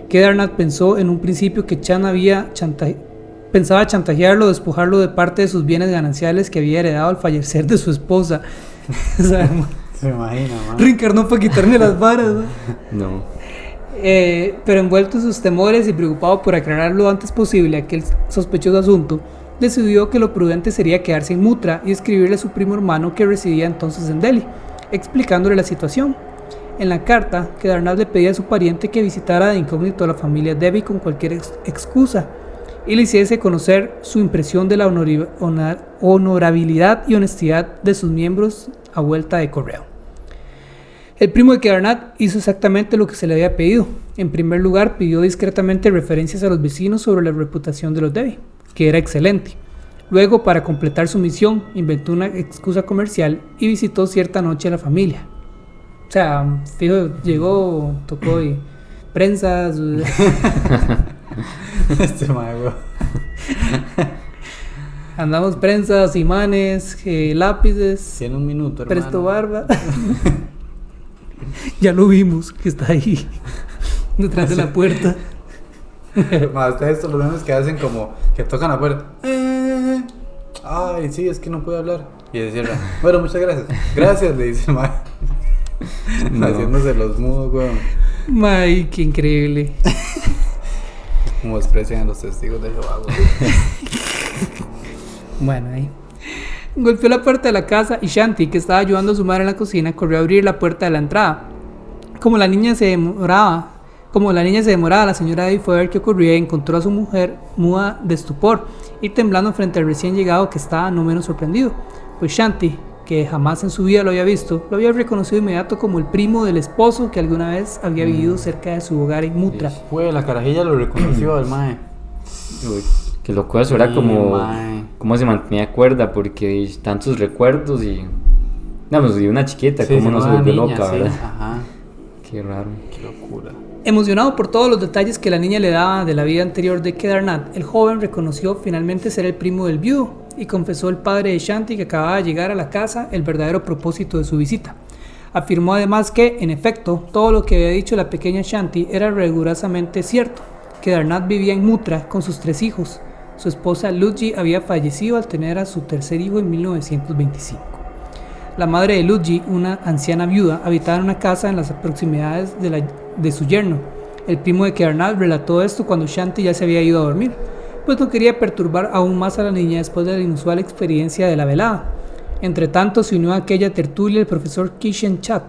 Kedarnath pensó en un principio que Chand pensaba chantajearlo, despojarlo de parte de sus bienes gananciales que había heredado al fallecer de su esposa. Se imagina, man. Reencarnó para quitarme las varas, ¿no? No. Pero envuelto en sus temores y preocupado por aclarar lo antes posible aquel sospechoso asunto, decidió que lo prudente sería quedarse en Muttra y escribirle a su primo hermano que residía entonces en Delhi, explicándole la situación. En la carta, Kedarnath le pedía a su pariente que visitara de incógnito a la familia Devi con cualquier excusa y le hiciese conocer su impresión de la honorabilidad y honestidad de sus miembros a vuelta de correo. El primo de Kedarnath hizo exactamente lo que se le había pedido. En primer lugar, pidió discretamente referencias a los vecinos sobre la reputación de los Devi, que era excelente. Luego, para completar su misión, inventó una excusa comercial y visitó cierta noche a la familia. O sea, fijo, llegó, tocó y prensas. Este mago. Andamos prensas, imanes, lápices. Tiene un minuto, hermano. Presto barba. Ya lo vimos, que está ahí, detrás de la puerta. Más ustedes los memes que hacen como que tocan la puerta. Ay, sí, es que no puedo hablar. Y se cierra. Bueno, muchas gracias. Gracias, le dice el mago. No. Haciéndose los mudos, weón. May, qué increíble. Como desprecian a los testigos de Jehová, weón. Bueno, ahí. Golpeó la puerta de la casa y Shanti, que estaba ayudando a su madre en la cocina, corrió a abrir la puerta de la entrada. Como la niña se demoraba, la señora Devi fue a ver qué ocurría y encontró a su mujer muda de estupor y temblando frente al recién llegado, que estaba no menos sorprendido, pues Shanti, que jamás en su vida lo había visto, lo había reconocido de inmediato como el primo del esposo que alguna vez había vivido cerca de su hogar en Muttra. Fue, la carajilla lo reconoció al mae. Uy, qué loco eso, era como se mantenía cuerda, porque tantos recuerdos y... No, pues y una chiquita, sí, como no se volvió loca, sí, ¿verdad? Ajá. Qué raro. Qué locura. Emocionado por todos los detalles que la niña le daba de la vida anterior de Kedarnath, el joven reconoció finalmente ser el primo del viudo y confesó al padre de Shanti, que acababa de llegar a la casa, el verdadero propósito de su visita. Afirmó además que, en efecto, todo lo que había dicho la pequeña Shanti era rigurosamente cierto. Kedarnath vivía en Muttra con sus 3 hijos. Su esposa Ludji había fallecido al tener a su tercer hijo en 1925. La madre de Ludji, una anciana viuda, habitaba en una casa en las proximidades de su yerno. El primo de Kedarnath relató esto cuando Shanti ya se había ido a dormir, pues no quería perturbar aún más a la niña después de la inusual experiencia de la velada. Entre tanto, se unió a aquella tertulia el profesor Kishen Chand,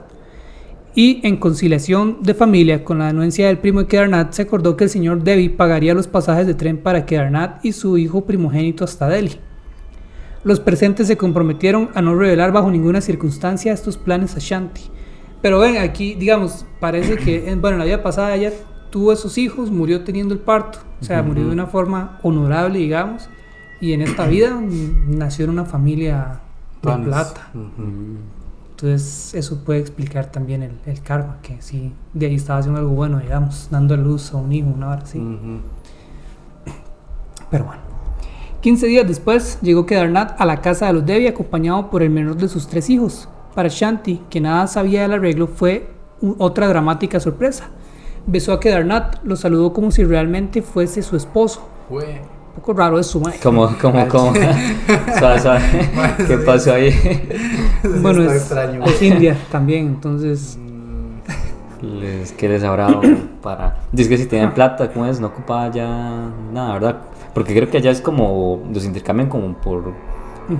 y en conciliación de familia con la anuencia del primo de Kedarnath, se acordó que el señor Devi pagaría los pasajes de tren para Kedarnath y su hijo primogénito hasta Delhi. Los presentes se comprometieron a no revelar bajo ninguna circunstancia estos planes a Shanti. Pero ven, aquí, digamos, parece que, bueno, en la vida pasada ella tuvo esos hijos, murió teniendo el parto, o sea, murió de una forma honorable, digamos, y en esta vida nació en una familia de plata. Entonces eso puede explicar también el karma, que sí, de ahí estaba haciendo algo bueno, digamos, dando a luz a un hijo, una hora así. Pero bueno, 15 días después llegó Kedarnath a la casa de los Devi acompañado por el menor de sus 3 hijos. Para Shanti, que nada sabía del arreglo, fue otra dramática sorpresa. Besó a Kedarnath, lo saludó como si realmente fuese su esposo. Un poco raro eso, mae. Como. Suave. ¿Qué pasó ahí? Bueno, está es extraño. India también, entonces... ¿Qué les habrá dado para...? Dice que si tienen plata, ¿cómo es? No ocupa ya nada, ¿verdad? Porque creo que allá es como... Los intercambian como por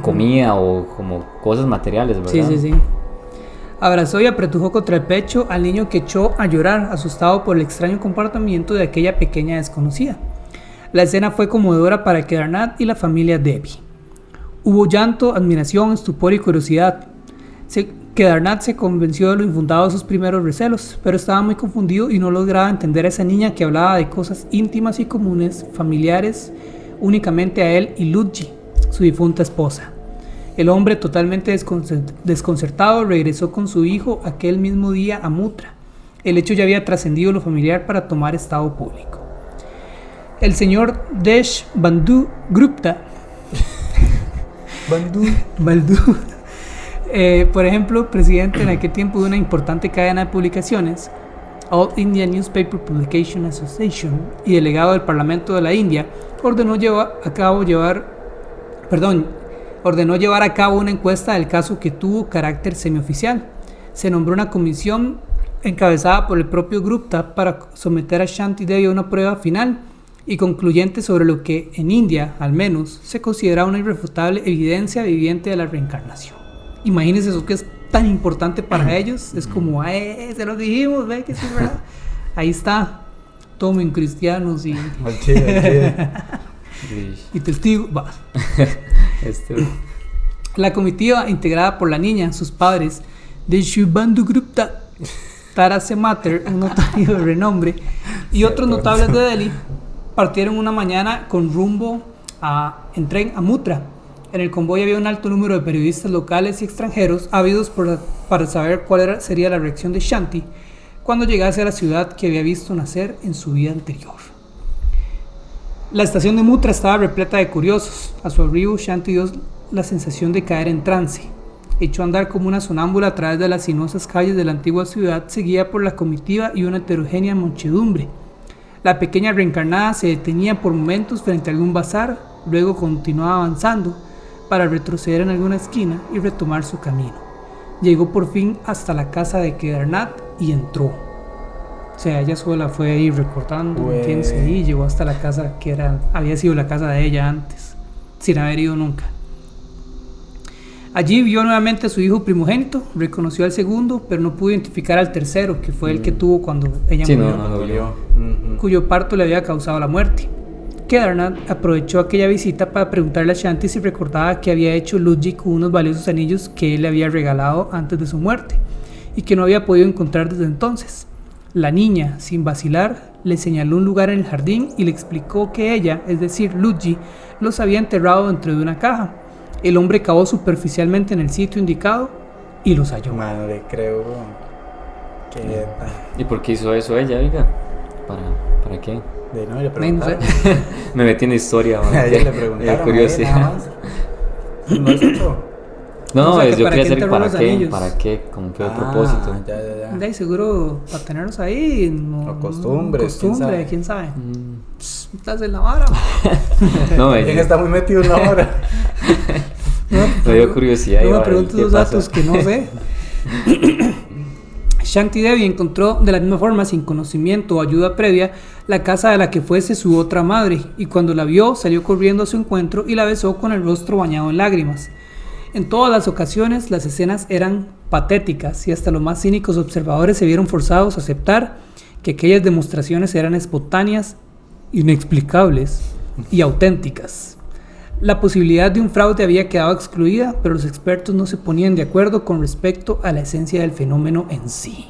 comida o como cosas materiales, ¿verdad? Sí. Abrazó y apretujó contra el pecho al niño que echó a llorar, asustado por el extraño comportamiento de aquella pequeña desconocida. La escena fue conmovedora para Kedarnath y la familia Devi. Hubo llanto, admiración, estupor y curiosidad. Kedarnath se convenció de lo infundado de sus primeros recelos, pero estaba muy confundido y no lograba entender a esa niña que hablaba de cosas íntimas y comunes, familiares, únicamente a él y Ludji, su difunta esposa. El hombre, totalmente desconcertado, regresó con su hijo aquel mismo día a Mutra. El hecho ya había trascendido lo familiar para tomar estado público. El señor Deshbandhu Gupta, por ejemplo, presidente en aquel tiempo de una importante cadena de publicaciones, All India Newspaper Publication Association, y delegado del Parlamento de la India, ordenó llevar a cabo una encuesta del caso que tuvo carácter semioficial. Se nombró una comisión encabezada por el propio Gupta para someter a Shanti Devi a una prueba final y concluyente sobre lo que en India, al menos, se considera una irrefutable evidencia viviente de la reencarnación. Imagínense eso que es tan importante para ellos. Es como, se lo dijimos, ve que sí, ¿verdad? Ahí está, tomen cristianos y y testigos. La comitiva, integrada por la niña, sus padres, Deshbandhu Gupta, Tara Semater, un notario de renombre, y otros notables de Delhi, partieron una mañana con rumbo en tren a Mutra. En el convoy había un alto número de periodistas locales y extranjeros, ávidos para saber cuál sería la reacción de Shanti cuando llegase a la ciudad que había visto nacer en su vida anterior. La estación de Mutra estaba repleta de curiosos. A su arribo, Shanti dio la sensación de caer en trance. Echó a andar como una sonámbula a través de las sinuosas calles de la antigua ciudad, seguida por la comitiva y una heterogénea muchedumbre. La pequeña reencarnada se detenía por momentos frente a algún bazar, luego continuaba avanzando para retroceder en alguna esquina y retomar su camino. Llegó por fin hasta la casa de Kedarnath y entró. O sea, ella sola fue ahí recortando, ¿entiendes? Y llegó hasta la casa que había sido la casa de ella antes, sin haber ido nunca. Allí vio nuevamente a su hijo primogénito, reconoció al segundo, pero no pudo identificar al tercero, que fue el que tuvo cuando ella murió, cuyo parto le había causado la muerte. Kedarnath aprovechó aquella visita para preguntarle a Shanti si recordaba que había hecho Ludji con unos valiosos anillos que él le había regalado antes de su muerte y que no había podido encontrar desde entonces. La niña, sin vacilar, le señaló un lugar en el jardín y le explicó que ella, es decir, Ludji, los había enterrado dentro de una caja. El hombre cavó superficialmente en el sitio indicado y los halló. Madre, creo que... ¿Y por qué hizo eso ella, oiga? ¿Para qué? No le preguntaron. Me metí en la historia. A ella le preguntaron. Curiosidad. No es eso. No, o sea, yo quería saber para qué, con qué propósito. Ya. De ahí seguro para tenerlos ahí. O costumbre, quién sabe. Estás en la vara. No, ¿Quién está muy metido en la vara? Me dio curiosidad. No me preguntes los datos que no sé. Shanti Devi encontró de la misma forma, sin conocimiento o ayuda previa, la casa de la que fuese su otra madre, y cuando la vio salió corriendo a su encuentro y la besó con el rostro bañado en lágrimas. En todas las ocasiones las escenas eran patéticas y hasta los más cínicos observadores se vieron forzados a aceptar que aquellas demostraciones eran espontáneas, inexplicables y auténticas. La posibilidad de un fraude había quedado excluida, pero los expertos no se ponían de acuerdo con respecto a la esencia del fenómeno en sí.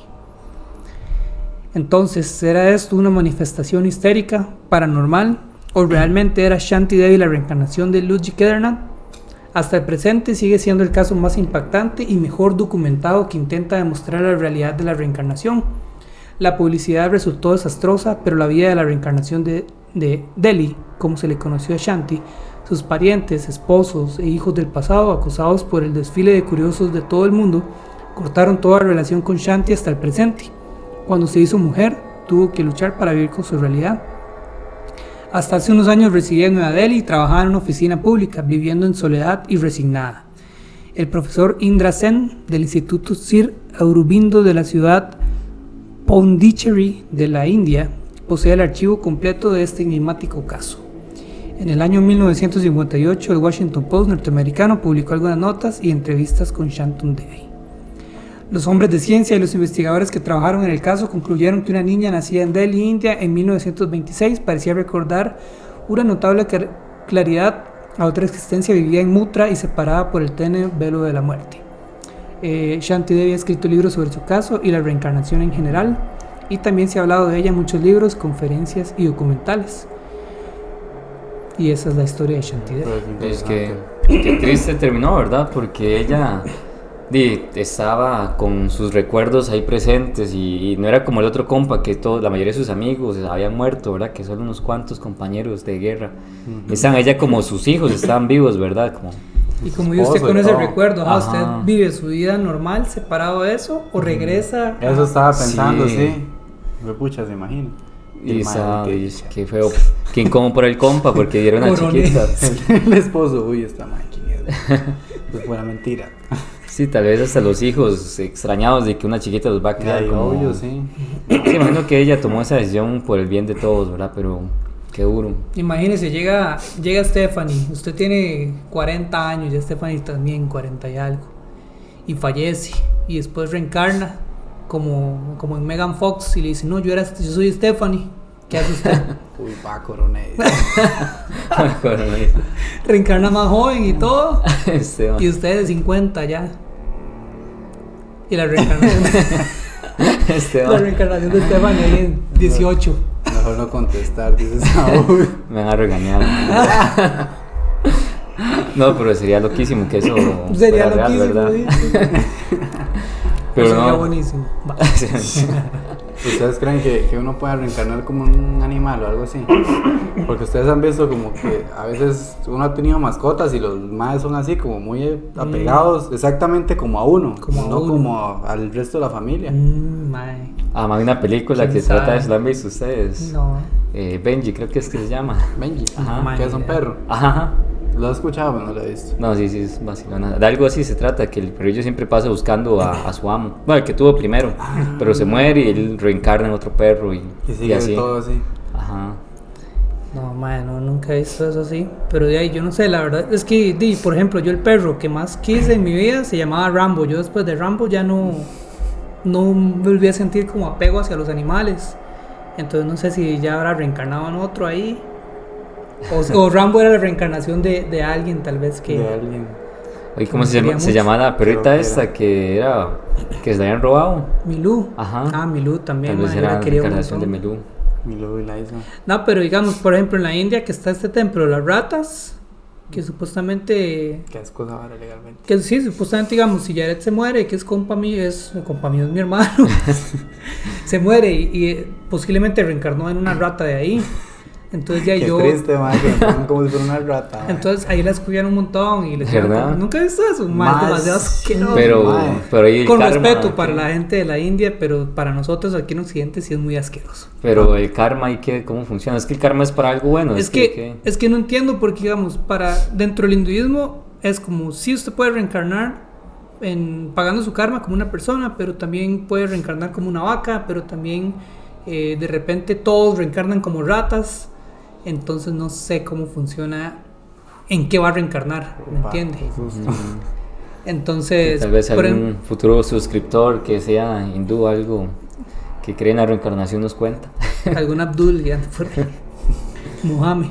Entonces, ¿era esto una manifestación histérica, paranormal, o realmente era Shanti Devi la reencarnación de Ludji Kedarnath? Hasta el presente sigue siendo el caso más impactante y mejor documentado que intenta demostrar la realidad de la reencarnación. La publicidad resultó desastrosa, pero la vida de la reencarnación de Delhi, como se le conoció a Shanti, sus parientes, esposos e hijos del pasado, acosados por el desfile de curiosos de todo el mundo, Cortaron toda relación con Shanti hasta el presente. Cuando se hizo mujer, tuvo que luchar para vivir con su realidad. Hasta hace unos años residía en Nueva Delhi y trabajaba en una oficina pública, viviendo en soledad y resignada. El profesor Indra Sen del Instituto Sir Aurobindo de la ciudad Pondicherry de la India posee el archivo completo de este enigmático caso. En el año 1958, el Washington Post norteamericano publicó algunas notas y entrevistas con Shantanu Devi. Los hombres de ciencia y los investigadores que trabajaron en el caso concluyeron que una niña nacida en Delhi, India, en 1926 parecía recordar una notable claridad a otra existencia vivida en Mutra y separada por el tenue velo de la muerte. Shanti Devi ha escrito libros sobre su caso y la reencarnación en general, y también se ha hablado de ella en muchos libros, conferencias y documentales. Y esa es la historia de Shanti Devi. Es que qué triste terminó, ¿verdad? Porque ella estaba con sus recuerdos ahí presentes y no era como el otro compa que la mayoría de sus amigos habían muerto, ¿verdad? Que solo unos cuantos compañeros de guerra. Estaban ella como sus hijos, estaban vivos, ¿verdad? Y como yo usted con ese recuerdo, ¿usted vive su vida normal separado de eso o regresa? Eso estaba pensando, sí. Pucha, se imagina. Y qué feo, qué incómodo por el compa porque dieron a chiquita. El esposo, uy, esta máquina. Pues fue una mentira. Sí, tal vez hasta los hijos extrañados de que una chiquita los va a criar como... Obvio, sí. Sí, imagino que ella tomó esa decisión por el bien de todos, ¿verdad? Pero qué duro. Imagínese, llega Stephanie, usted tiene 40 años, ya Stephanie también 40 y algo, y fallece, y después reencarna como en Megan Fox y le dice, no, yo soy Stephanie. ¿Qué hace usted? Uy, va, coronel. Reencarna más joven y todo. Y usted de 50 ya. Y la reencarnación la reencarnación de Stephanie ahí en 18. Mejor no contestar, dice Saúl. Me van a regañar. No, pero sería loquísimo que eso sería fuera loquísimo, real, ¿verdad? Pero sería buenísimo. ¿Ustedes creen que uno pueda reencarnar como un animal o algo así? Porque ustedes han visto como que a veces uno ha tenido mascotas y los madres son así como muy apegados exactamente como a uno, como al resto de la familia. Hay una película que trata de eso, ¿la han visto ustedes? No. Benji, creo que es que se llama. Benji, que es un perro. Ajá. ¿Lo has escuchado pero no lo he visto? No, sí, es vacilona. De algo así se trata, que el perrillo siempre pasa buscando a su amo. Bueno, el que tuvo primero, pero se muere y él reencarna en otro perro y sigue así. Todo así. Ajá. No, nunca he visto eso así. Pero de ahí, yo no sé, la verdad es que, por ejemplo, yo el perro que más quise en mi vida se llamaba Rambo. Yo después de Rambo ya no volví a sentir como apego hacia los animales. Entonces no sé si ya habrá reencarnado en otro ahí. O Rambo era la reencarnación de alguien, tal vez que... De alguien. Oye, ¿cómo se llama la perrita esta que se la habían robado? Milú. Ajá. Milú también. Tal vez era la reencarnación de Milú. Milú y la isla. No, pero digamos, por ejemplo, en la India que está este templo de las ratas, que supuestamente... Que es cosa ahora legalmente. Que sí, supuestamente, digamos, si Jared se muere, que es compa mío, es mi hermano, se muere y posiblemente reencarnó en una rata de ahí. Entonces ya Qué triste, man, que me pongan como si fuera una rata. Entonces ahí la escogían un montón y les ¿verdad? Nunca he visto eso, más demasiado asqueroso. Pero ahí con karma, respeto para la gente de la India, pero para nosotros aquí en Occidente sí es muy asqueroso. Pero el karma, ¿y cómo funciona? Es que el karma es para algo bueno. Es que no entiendo porque, digamos, dentro del hinduismo es como si usted puede reencarnar pagando su karma como una persona, pero también puede reencarnar como una vaca, pero también de repente todos reencarnan como ratas. Entonces no sé cómo funciona, en qué va a reencarnar, ¿me entiende? Entonces... Tal vez algún futuro suscriptor que sea hindú, algo que cree en la reencarnación nos cuenta. Algún Abdul, ya por ahí. Muhammad.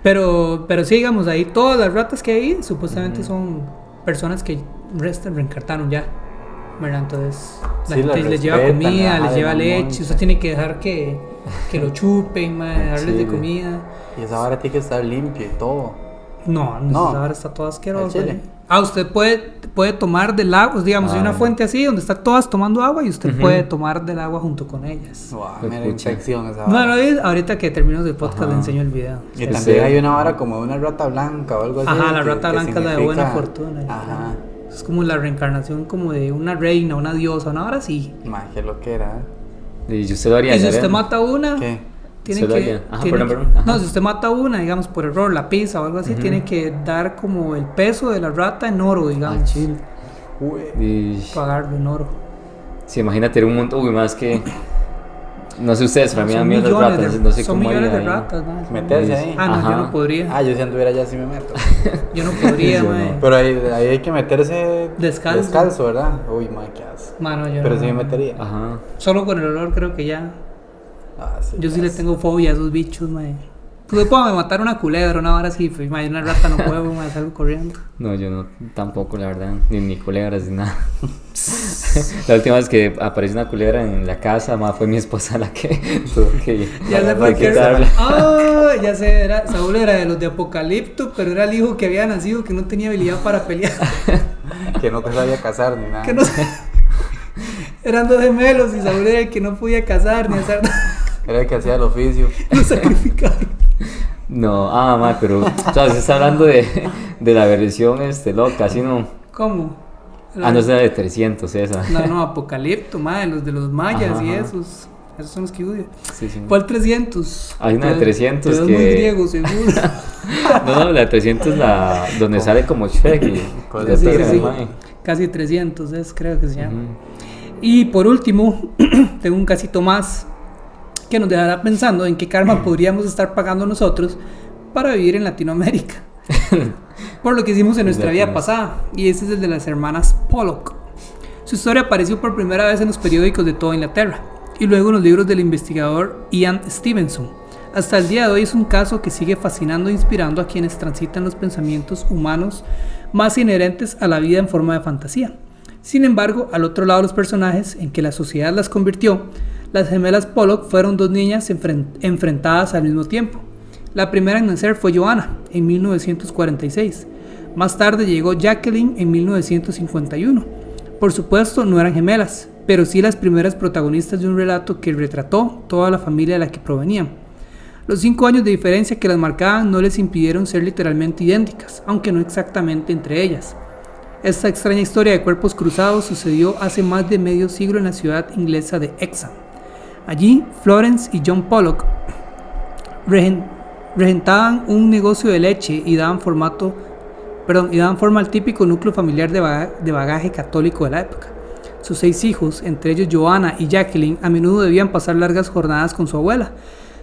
Pero sí, digamos, ahí todas las ratas que hay supuestamente son personas que reencarnaron ya, ¿verdad? Entonces la gente les lleva comida, les lleva leche, usted tiene que dejar que lo chupen, darles de comida. Y esa vara tiene que estar limpia y todo. No, esa vara está toda asquerosa. Usted puede tomar del agua, digamos, hay una fuente así donde están todas tomando agua y usted puede tomar del agua junto con ellas. Wow, mera infección esa vara. No, ahorita que terminemos el podcast le enseño el video. Y también hay una vara como una rata blanca o algo así. Ajá, la rata blanca es la de buena fortuna. Ajá. Es como la reencarnación como de una reina, una diosa, una hora sí. Mae, qué lo que era. Y usted lo haría. Y si ya usted ven. mata una, ¿Qué? tiene Se lo que, haría. Ajá, tiene perdón. que- Ajá. no, si usted mata una, digamos por error, la pizza o algo así, tiene que dar como el peso de la rata en oro, digamos. chill. Uy. Y, Pagarlo en oro. sí, imagínate tener un montón, uy, más que. No sé ustedes, para mí Son a mí las millones ratas, de- no sé son cómo millones de haría ahí. ratas, man. Meterse ahí. Ah, no, yo Ajá. no podría. Ah, yo si anduviera allá sí me meto. Yo no podría, Yo mae. no. Pero ahí hay que meterse Descalzo. ¿verdad? Uy, mae, qué asco. Mano, yo Pero no. sí me metería. Ajá. Solo con el olor creo que ya. Ah, sí. Yo sí le tengo fobia a esos bichos, mae. Tú puedes matar una culebra, una hora así, pues, mae, una rata no puedo, mae, salgo corriendo. No, yo no, tampoco, la verdad, ni culebras ni nada. La última vez que apareció una culebra en la casa, fue mi esposa la que tuvo que Ya sé por qué. quitarla. Ah, ya sé, Saúl era de los de Apocalipto, pero era el hijo que había nacido que no tenía habilidad para pelear. Que no te sabía casar ni nada. Que no eran dos gemelos y Saúl era el que no podía casar ni hacer nada. Era el que hacía el oficio. Lo sacrificaron. No, pero, o sea, se está hablando de la versión loca, así no. ¿Cómo? No es la de 300, esa. No, Apocalipto, madre, los de los mayas Ajá, y ajá. esos son los que odian. Sí, sí. ¿Cuál 300? Hay una de 300 Tú que- eres muy griego, seguro. No, la de 300 es la donde sale como Shrek y Pues le sí, tiran, sí. mae. Casi 300 es, creo que se llama. Ujú. Y por último, tengo un casito más que nos dejará pensando en qué karma podríamos estar pagando nosotros para vivir en Latinoamérica. Por lo que hicimos en nuestra vida Latinos. pasada. Y ese es el de las hermanas Pollock. Su historia apareció por primera vez en los periódicos de toda Inglaterra y luego en los libros del investigador Ian Stevenson. Hasta el día de hoy es un caso que sigue fascinando e inspirando a quienes transitan los pensamientos humanos más inherentes a la vida en forma de fantasía. Sin embargo, al otro lado de los personajes en que la sociedad las convirtió, las gemelas Pollock fueron dos niñas enfrentadas al mismo tiempo. La primera en nacer fue Joanna en 1946. Más tarde llegó Jacqueline en 1951. Por supuesto, no eran gemelas, pero sí las primeras protagonistas de un relato que retrató toda la familia de la que provenían. Los 5 años de diferencia que las marcaban no les impidieron ser literalmente idénticas, aunque no exactamente entre ellas. Esta extraña historia de cuerpos cruzados sucedió hace más de medio siglo en la ciudad inglesa de Hexham. Allí, Florence y John Pollock regentaban un negocio de leche y daban forma al típico núcleo familiar de bagaje católico de la época. Sus 6 hijos, entre ellos Joanna y Jacqueline, a menudo debían pasar largas jornadas con su abuela,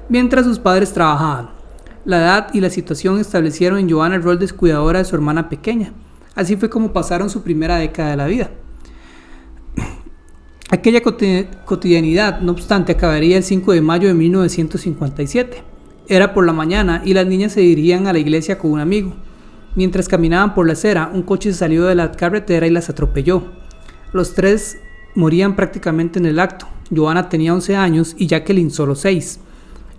mientras sus padres trabajaban. La edad y la situación establecieron en Joanna el rol de cuidadora de su hermana pequeña. Así fue como pasaron su primera década de la vida. Aquella cotidianidad, no obstante, acabaría el 5 de mayo de 1957. Era por la mañana y las niñas se dirigían a la iglesia con un amigo. Mientras caminaban por la acera, un coche salió de la carretera y las atropelló. Los 3 morían prácticamente en el acto. Joanna tenía 11 años y Jacqueline solo 6.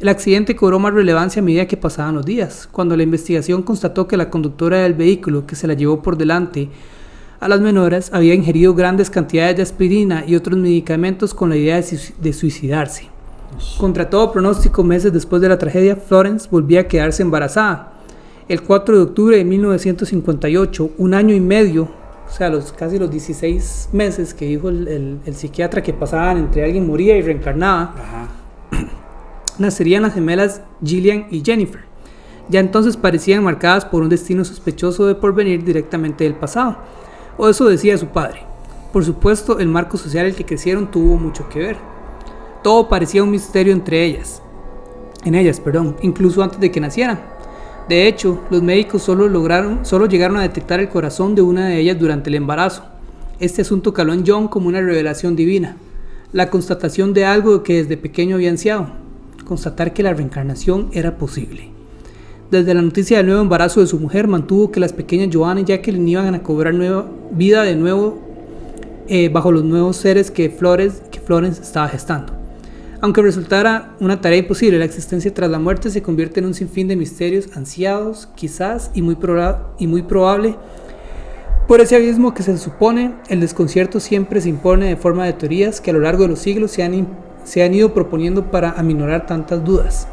El accidente cobró más relevancia a medida que pasaban los días, cuando la investigación constató que la conductora del vehículo que se la llevó por delante a las menores había ingerido grandes cantidades de aspirina y otros medicamentos con la idea de suicidarse. Contra todo pronóstico, meses después de la tragedia, Florence volvía a quedarse embarazada. El 4 de octubre de 1958, un año y medio, o sea, casi los 16 meses que dijo el psiquiatra que pasaban entre alguien moría y reencarnaba, Ajá. nacerían las gemelas Gillian y Jennifer. Ya entonces parecían marcadas por un destino sospechoso de porvenir directamente del pasado, o eso decía su padre. Por supuesto, el marco social en el que crecieron tuvo mucho que ver. Todo parecía un misterio en ellas, incluso antes de que nacieran. De hecho, los médicos solo llegaron a detectar el corazón de una de ellas durante el embarazo. Este asunto caló en John como una revelación divina, la constatación de algo que desde pequeño había ansiado, constatar que la reencarnación era posible. Desde la noticia del nuevo embarazo de su mujer, mantuvo que las pequeñas Joanna y Jacqueline iban a cobrar nueva vida de nuevo bajo los nuevos seres que Florence estaba gestando. Aunque resultara una tarea imposible, la existencia tras la muerte se convierte en un sinfín de misterios ansiados, quizás, y muy probable. Por ese abismo que se supone, el desconcierto siempre se impone de forma de teorías que a lo largo de los siglos se han ido proponiendo para aminorar tantas dudas.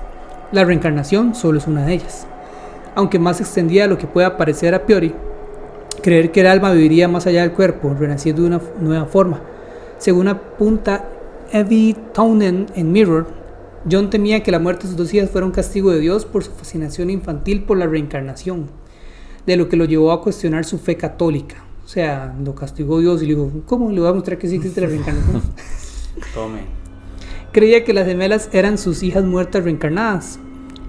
La reencarnación solo es una de ellas. Aunque más extendida de lo que pueda parecer a priori, creer que el alma viviría más allá del cuerpo, renaciendo de una nueva forma. Según apunta Evie Townend en Mirror, John temía que la muerte de sus 2 hijas fuera un castigo de Dios por su fascinación infantil por la reencarnación, de lo que lo llevó a cuestionar su fe católica. O sea, lo castigó Dios y le dijo, ¿cómo le voy a mostrar que sí existe la reencarnación? Tome. Creía que las gemelas eran sus hijas muertas reencarnadas.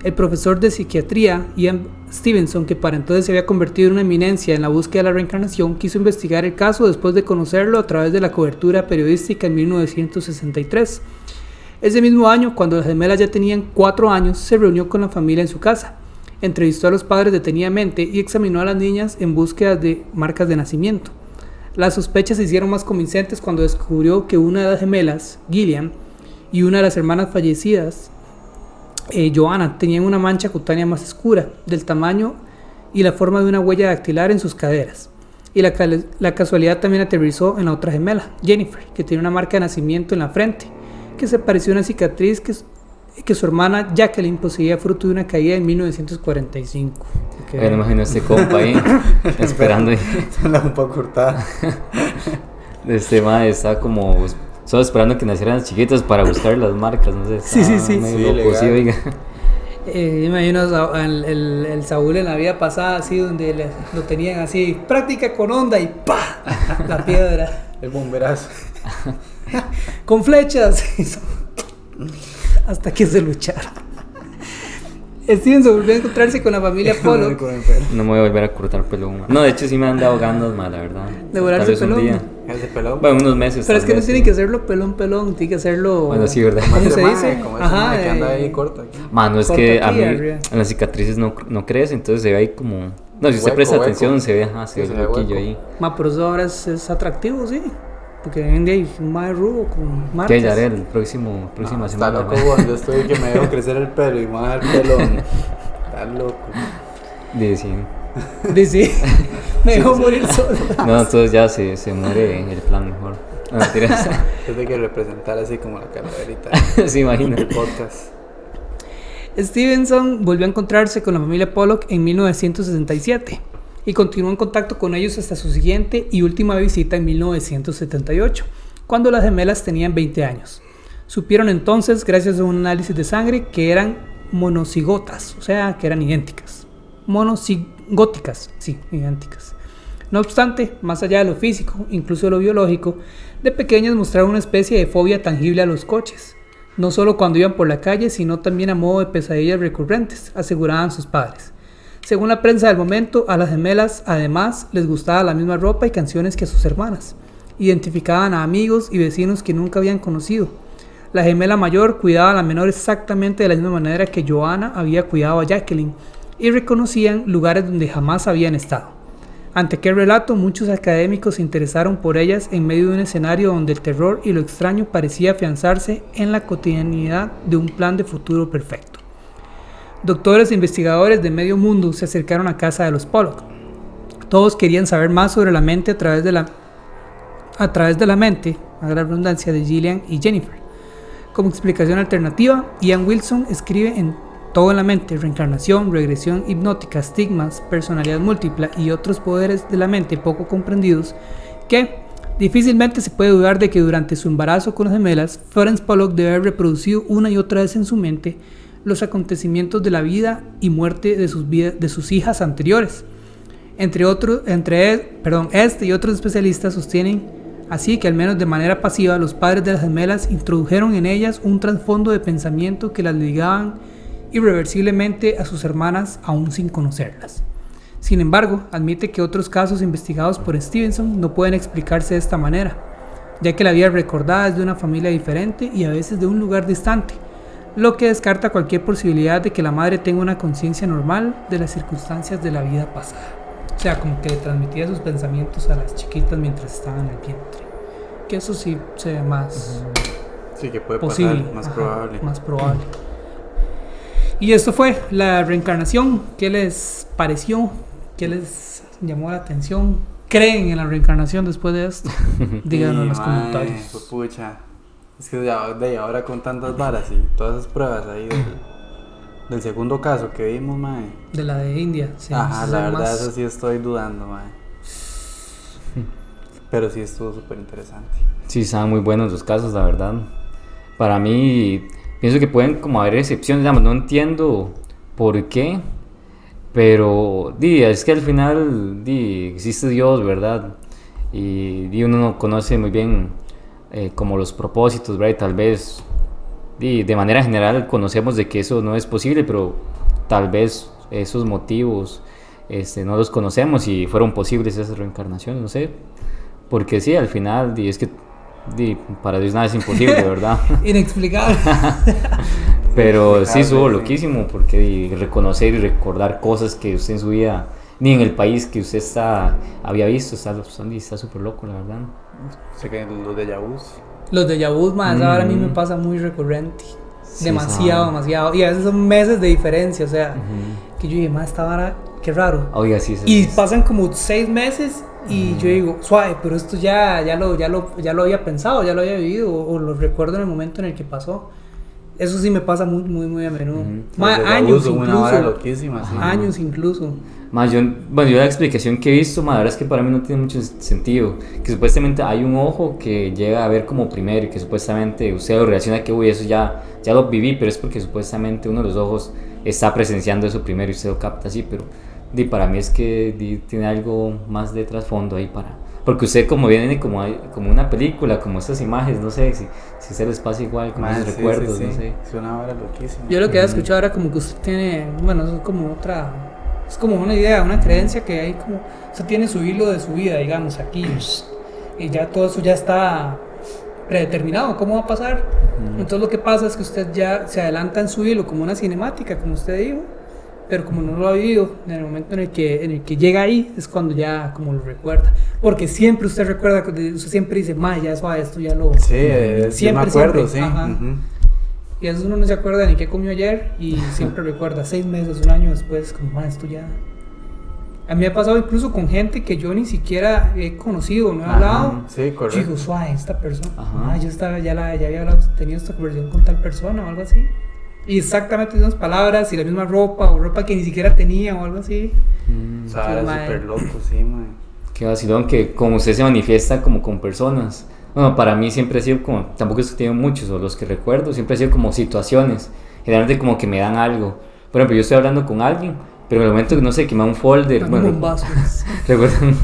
El profesor de psiquiatría, Ian Stevenson, que para entonces se había convertido en una eminencia en la búsqueda de la reencarnación, quiso investigar el caso después de conocerlo a través de la cobertura periodística en 1963. Ese mismo año, cuando las gemelas ya tenían 4 años, se reunió con la familia en su casa. Entrevistó a los padres detenidamente y examinó a las niñas en búsqueda de marcas de nacimiento. Las sospechas se hicieron más convincentes cuando descubrió que una de las gemelas, Gillian, y una de las hermanas fallecidas, Joanna, tenían una mancha cutánea más oscura, del tamaño y la forma de una huella dactilar en sus caderas. Y la casualidad también aterrizó en la otra gemela, Jennifer, que tenía una marca de nacimiento en la frente, que se pareció a una cicatriz que su hermana Jacqueline poseía fruto de una caída en 1945. Me imagino a este compa ahí, esperando. Anda un poco cortada. Este madre está como solo esperando que nacieran las chiquitas para buscar las marcas, no sé. Sí. Medio loco, sí, oiga. Imagino el Saúl en la vida pasada, así donde lo tenían así, práctica con onda y ¡pa! La piedra. El bomberazo. Con flechas. Hasta que se lucharon. Stevenson volvió a encontrarse con la familia Pollock. No me voy a volver a cortar pelo. No, de hecho sí me han dado ganas, la verdad. ¿De volarse Tal vez un pelón? día. ¿Es de pelón? Bueno, unos meses. Pero es que no vez, tiene sí. que hacerlo pelón, tiene que hacerlo... Bueno, sí, ¿verdad? ¿Cómo Ese se mae, dice? como ese Ajá, mae que anda ahí corto aquí. Mano, es corto que a aquí, mí arriba. en las cicatrices no crece, entonces se ve ahí como... No, si usted Hueco, presta hueco. atención se ve, Sí, se se ve ve el huequillo hueco. ahí. Ma, pero eso ahora es atractivo, sí. Porque hoy en día hay un mae rudo con ¿Qué marcas. ya haré el próxima Está semana? loco, ¿verdad? weón. Yo estoy que me dejo crecer el pelo y me va a dar pelón. Está loco. Sí. Dice, me dejó morir solo. No, entonces ya se muere el plan mejor. No, mentiras. Es de que representar así como la calaverita Se imagina. del podcast. Stevenson volvió a encontrarse con la familia Pollock en 1967 y continuó en contacto con ellos hasta su siguiente y última visita en 1978, cuando las gemelas tenían 20 años. Supieron entonces, gracias a un análisis de sangre, que eran monocigotas, o sea, que eran idénticas. Monocigóticas, sí, idénticas. No obstante, más allá de lo físico, incluso de lo biológico, de pequeñas mostraron una especie de fobia tangible a los coches. No solo cuando iban por la calle, sino también a modo de pesadillas recurrentes, aseguraban sus padres. Según la prensa del momento, a las gemelas, además, les gustaba la misma ropa y canciones que a sus hermanas. Identificaban a amigos y vecinos que nunca habían conocido. La gemela mayor cuidaba a la menor exactamente de la misma manera que Joanna había cuidado a Jacqueline, y reconocían lugares donde jamás habían estado. Ante aquel relato, muchos académicos se interesaron por ellas en medio de un escenario donde el terror y lo extraño parecía afianzarse en la cotidianidad de un plan de futuro perfecto. Doctores e investigadores de medio mundo se acercaron a casa de los Pollock. Todos querían saber más sobre la mente a través de la mente, a la redundancia, de Gillian y Jennifer. Como explicación alternativa, Ian Wilson escribe en Todo en la mente, reencarnación, regresión hipnótica, estigmas, personalidad múltiple y otros poderes de la mente poco comprendidos, que difícilmente se puede dudar de que durante su embarazo con las gemelas, Florence Pollock debe haber reproducido una y otra vez en su mente los acontecimientos de la vida y muerte de sus hijas anteriores. Este y otros especialistas sostienen así que al menos de manera pasiva los padres de las gemelas introdujeron en ellas un trasfondo de pensamiento que las ligaban irreversiblemente a sus hermanas aún sin conocerlas. Sin embargo, admite que otros casos investigados por Stevenson no pueden explicarse de esta manera, ya que la vida recordada es de una familia diferente y a veces de un lugar distante, lo que descarta cualquier posibilidad de que la madre tenga una conciencia normal de las circunstancias de la vida pasada. O sea, como que le transmitía sus pensamientos a las chiquitas mientras estaban en el vientre. Que eso sí se ve más Sí, que puede posible, pasar, más probable. más probable. Y esto fue la reencarnación. ¿Qué les pareció? ¿Qué les llamó la atención? ¿Creen en la reencarnación después de esto? Díganos en los comentarios. Pues, pucha. Es que de ahora con tantas varas y todas esas pruebas ahí del segundo caso que vimos, mae. De la de India. Sí, Ajá, eso la es verdad, más- eso sí estoy dudando, mae. pero sí estuvo súper interesante. Sí, estaban muy buenos los casos, la verdad. Para mí, pienso que pueden como haber excepciones, digamos, no entiendo por qué, pero es que al final existe Dios, ¿verdad? Y uno no conoce muy bien como los propósitos, ¿verdad? Y tal vez de manera general conocemos de que eso no es posible, pero tal vez esos motivos no los conocemos y fueron posibles esas reencarnaciones, no sé. Porque sí, al final es que para Dios nada es imposible, ¿verdad? Inexplicable. Pero sí estuvo loquísimo, porque reconocer y recordar cosas que usted en su vida, ni en el país que usted había visto, está súper loco, la verdad. Sé que los déjà vus. Los déjà vus, más ahora a mí me pasa muy recurrente. Sí, demasiado. Y a veces son meses de diferencia, o sea, que yo dije, más esta vara, qué raro. Oiga, sí. Y pasan como 6 meses y yo digo, suave, pero esto ya lo había pensado, ya lo había vivido, o lo recuerdo en el momento en el que pasó. Eso sí me pasa muy, muy, muy a menudo. Años incluso. Una hora loquísima, sí. Años incluso. Yo la explicación que he visto, la verdad es que para mí no tiene mucho sentido. Que supuestamente hay un ojo que llega a ver como primero y que supuestamente usted lo relaciona que, eso ya lo viví, pero es porque supuestamente uno de los ojos está presenciando eso primero y usted lo capta así, pero para mí es que tiene algo más de trasfondo ahí porque usted como viene como una película, como estas imágenes, no sé si se les pasa igual, como esos recuerdos, no sé. Es una hora loquísima. Yo lo que he escuchado era como que usted tiene, bueno, eso es como es como una idea, una creencia que hay como, usted tiene su hilo de su vida, digamos, aquí, y ya todo eso ya está predeterminado, cómo va a pasar. Entonces lo que pasa es que usted ya se adelanta en su hilo como una cinemática, como usted dijo, pero como no lo ha vivido, en el momento en el que llega ahí es cuando ya como lo recuerda, porque siempre usted recuerda, usted siempre dice, ya eso, esto ya lo... Sí, siempre me acuerdo, siempre. Sí. Y a veces uno no se acuerda ni qué comió ayer y siempre recuerda 6 meses, 1 año después, como, esto ya... A mí me ha pasado incluso con gente que yo ni siquiera he conocido, no he hablado. Sí, correcto. Yo digo, suave, esta persona, yo ya había hablado, tenido esta conversación con tal persona o algo así. Y exactamente las mismas palabras y la misma ropa, o ropa que ni siquiera tenía o algo así. O sea, era súper loco, sí, man. Qué vacilón que como usted se manifiesta como con personas. Bueno, para mí siempre ha sido como, tampoco es que tengo muchos, o los que recuerdo, siempre ha sido como situaciones. Generalmente como que me dan algo. Por ejemplo, yo estoy hablando con alguien, pero en el momento que no sé, que me da un folder. Bueno, un vaso. ¿Recuerdan?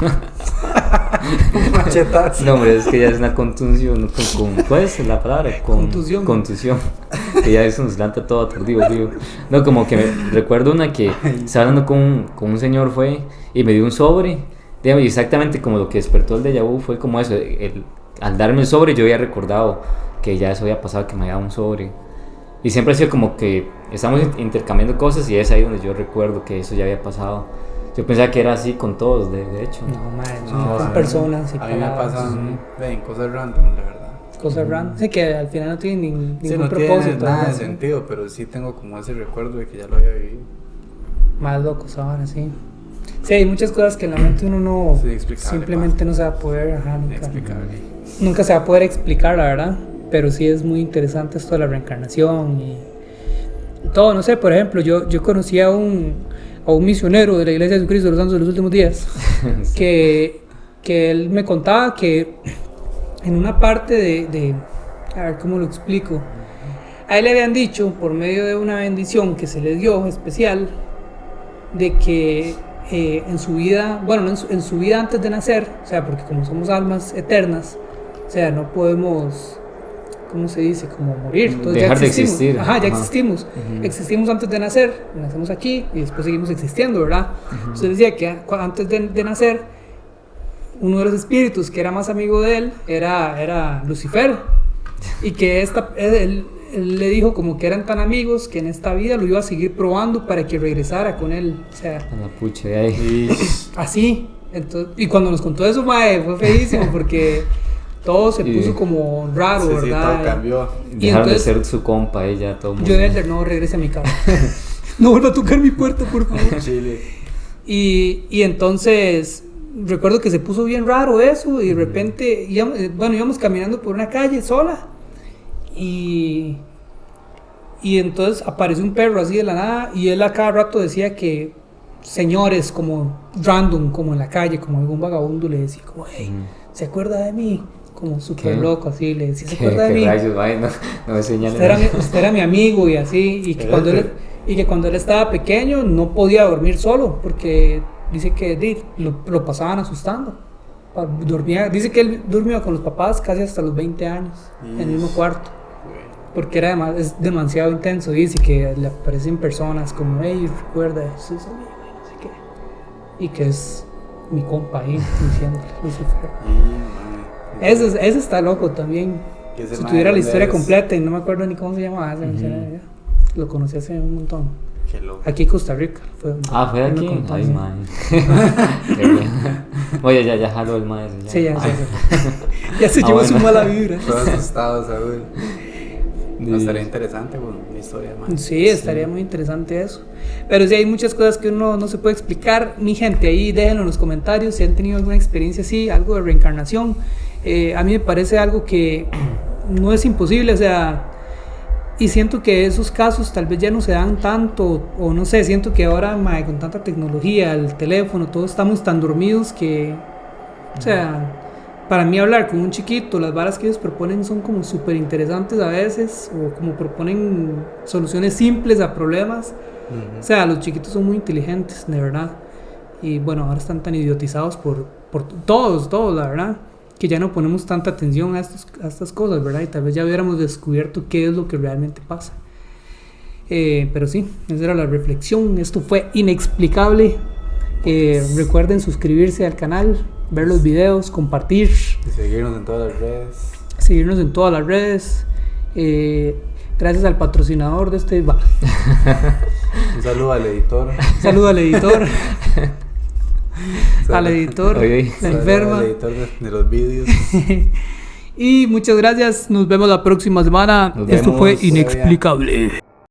Un machetazo. No, hombre, es que ya es una contusión, ¿cuál es la palabra? Contusión. Que ya eso nos levanta todo aturdido, tío. No, como que recuerdo una que estaba hablando con un señor y me dio un sobre. Digamos, y exactamente como lo que despertó el déjà vu fue como eso. Al darme el sobre yo había recordado que ya eso había pasado, que me había dado un sobre. Y siempre ha sido como que estamos intercambiando cosas y es ahí donde yo recuerdo que eso ya había pasado. Yo pensaba que era así con todos, de hecho. No, con personas y a mí me pasan cosas random, la verdad. Cosas random, sí, que al final no tienen ningún no propósito. Tiene nada de sentido, pero sí tengo como ese recuerdo de que ya lo había vivido. Más locos ahora, sí. Sí, hay muchas cosas que en la mente uno no... simplemente no se va a poder... nunca se va a poder explicar, la verdad. Pero sí es muy interesante esto de la reencarnación y todo, no sé, por ejemplo, yo conocí a un misionero de la Iglesia de Jesucristo de los Santos de los Últimos Días que él me contaba que en una parte de a ver cómo lo explico, a él le habían dicho por medio de una bendición que se le dio especial de que en su vida, bueno, en su vida antes de nacer, o sea, porque como somos almas eternas, o sea, no podemos, ¿cómo se dice? Como morir. Entonces dejar ya existimos. de existir. Existimos. Existimos antes de nacer, nacemos aquí y después seguimos existiendo, ¿verdad? Entonces decía que antes de nacer, uno de los espíritus que era más amigo de él era Lucifer. Y que él le dijo como que eran tan amigos que en esta vida lo iba a seguir probando para que regresara con él. O sea, a la pucha de ahí. Así. Entonces, y cuando nos contó eso, fue feísimo porque todo se puso como raro, ¿verdad? Sí, todo cambió. Dejaron de ser su compa, ella, todo el mundo. Yo de Elder, no, regrese a mi casa. No vuelva a tocar mi puerta, por favor. Chile. Y entonces, recuerdo que se puso bien raro eso, y de repente, íbamos caminando por una calle sola, y entonces apareció un perro así de la nada, y él a cada rato decía que señores como random, como en la calle, como algún vagabundo le decía como, hey, ¿se acuerda de mí? Como súper ¿Qué? loco, así, le decía, ¿se ¿Qué acuerda de mí? rayos, mae? No me señalen. Usted era mi amigo y así, y que cuando él estaba pequeño no podía dormir solo, porque dice que lo pasaban asustando. Dice que él durmió con los papás casi hasta los 20 años, en el mismo cuarto, porque es demasiado intenso. Dice que le aparecen personas como, hey, recuerda, eso es amigo, y no sé qué, y que es mi compa ahí, diciéndole, Lucifer. Ese está loco también. Si tuviera la historia completa y no me acuerdo ni cómo se llamaba, lo conocí hace un montón. Qué loco. Aquí en Costa Rica. Fue aquí. Ay, mae. Oye, ya jaló el mae. Sí, ya. Ya se llevó su mala vibra. Todos asustados, Saúl. No, estaría interesante una historia más. Sí, estaría muy interesante eso. Pero sí, hay muchas cosas que uno no se puede explicar. Mi gente, ahí déjenlo en los comentarios si han tenido alguna experiencia así, algo de reencarnación. A mí me parece algo que no es imposible, o sea, y siento que esos casos tal vez ya no se dan tanto, o no sé, siento que ahora con tanta tecnología, el teléfono, todos estamos tan dormidos que, o sea, para mí hablar con un chiquito, las varas que ellos proponen son como súper interesantes a veces, o como proponen soluciones simples a problemas. O sea, los chiquitos son muy inteligentes, de verdad, y bueno, ahora están tan idiotizados por todos, la verdad, que ya no ponemos tanta atención a estas cosas, ¿verdad? Y tal vez ya hubiéramos descubierto qué es lo que realmente pasa. Pero sí, esa era la reflexión. Esto fue inexplicable. Recuerden suscribirse al canal, ver los videos, compartir. Y seguirnos en todas las redes. Gracias al patrocinador de este... Un saludo al editor. Al editor, la enferma. Al editor de los vídeos. Y muchas gracias. Nos vemos la próxima semana. Esto fue inexplicable.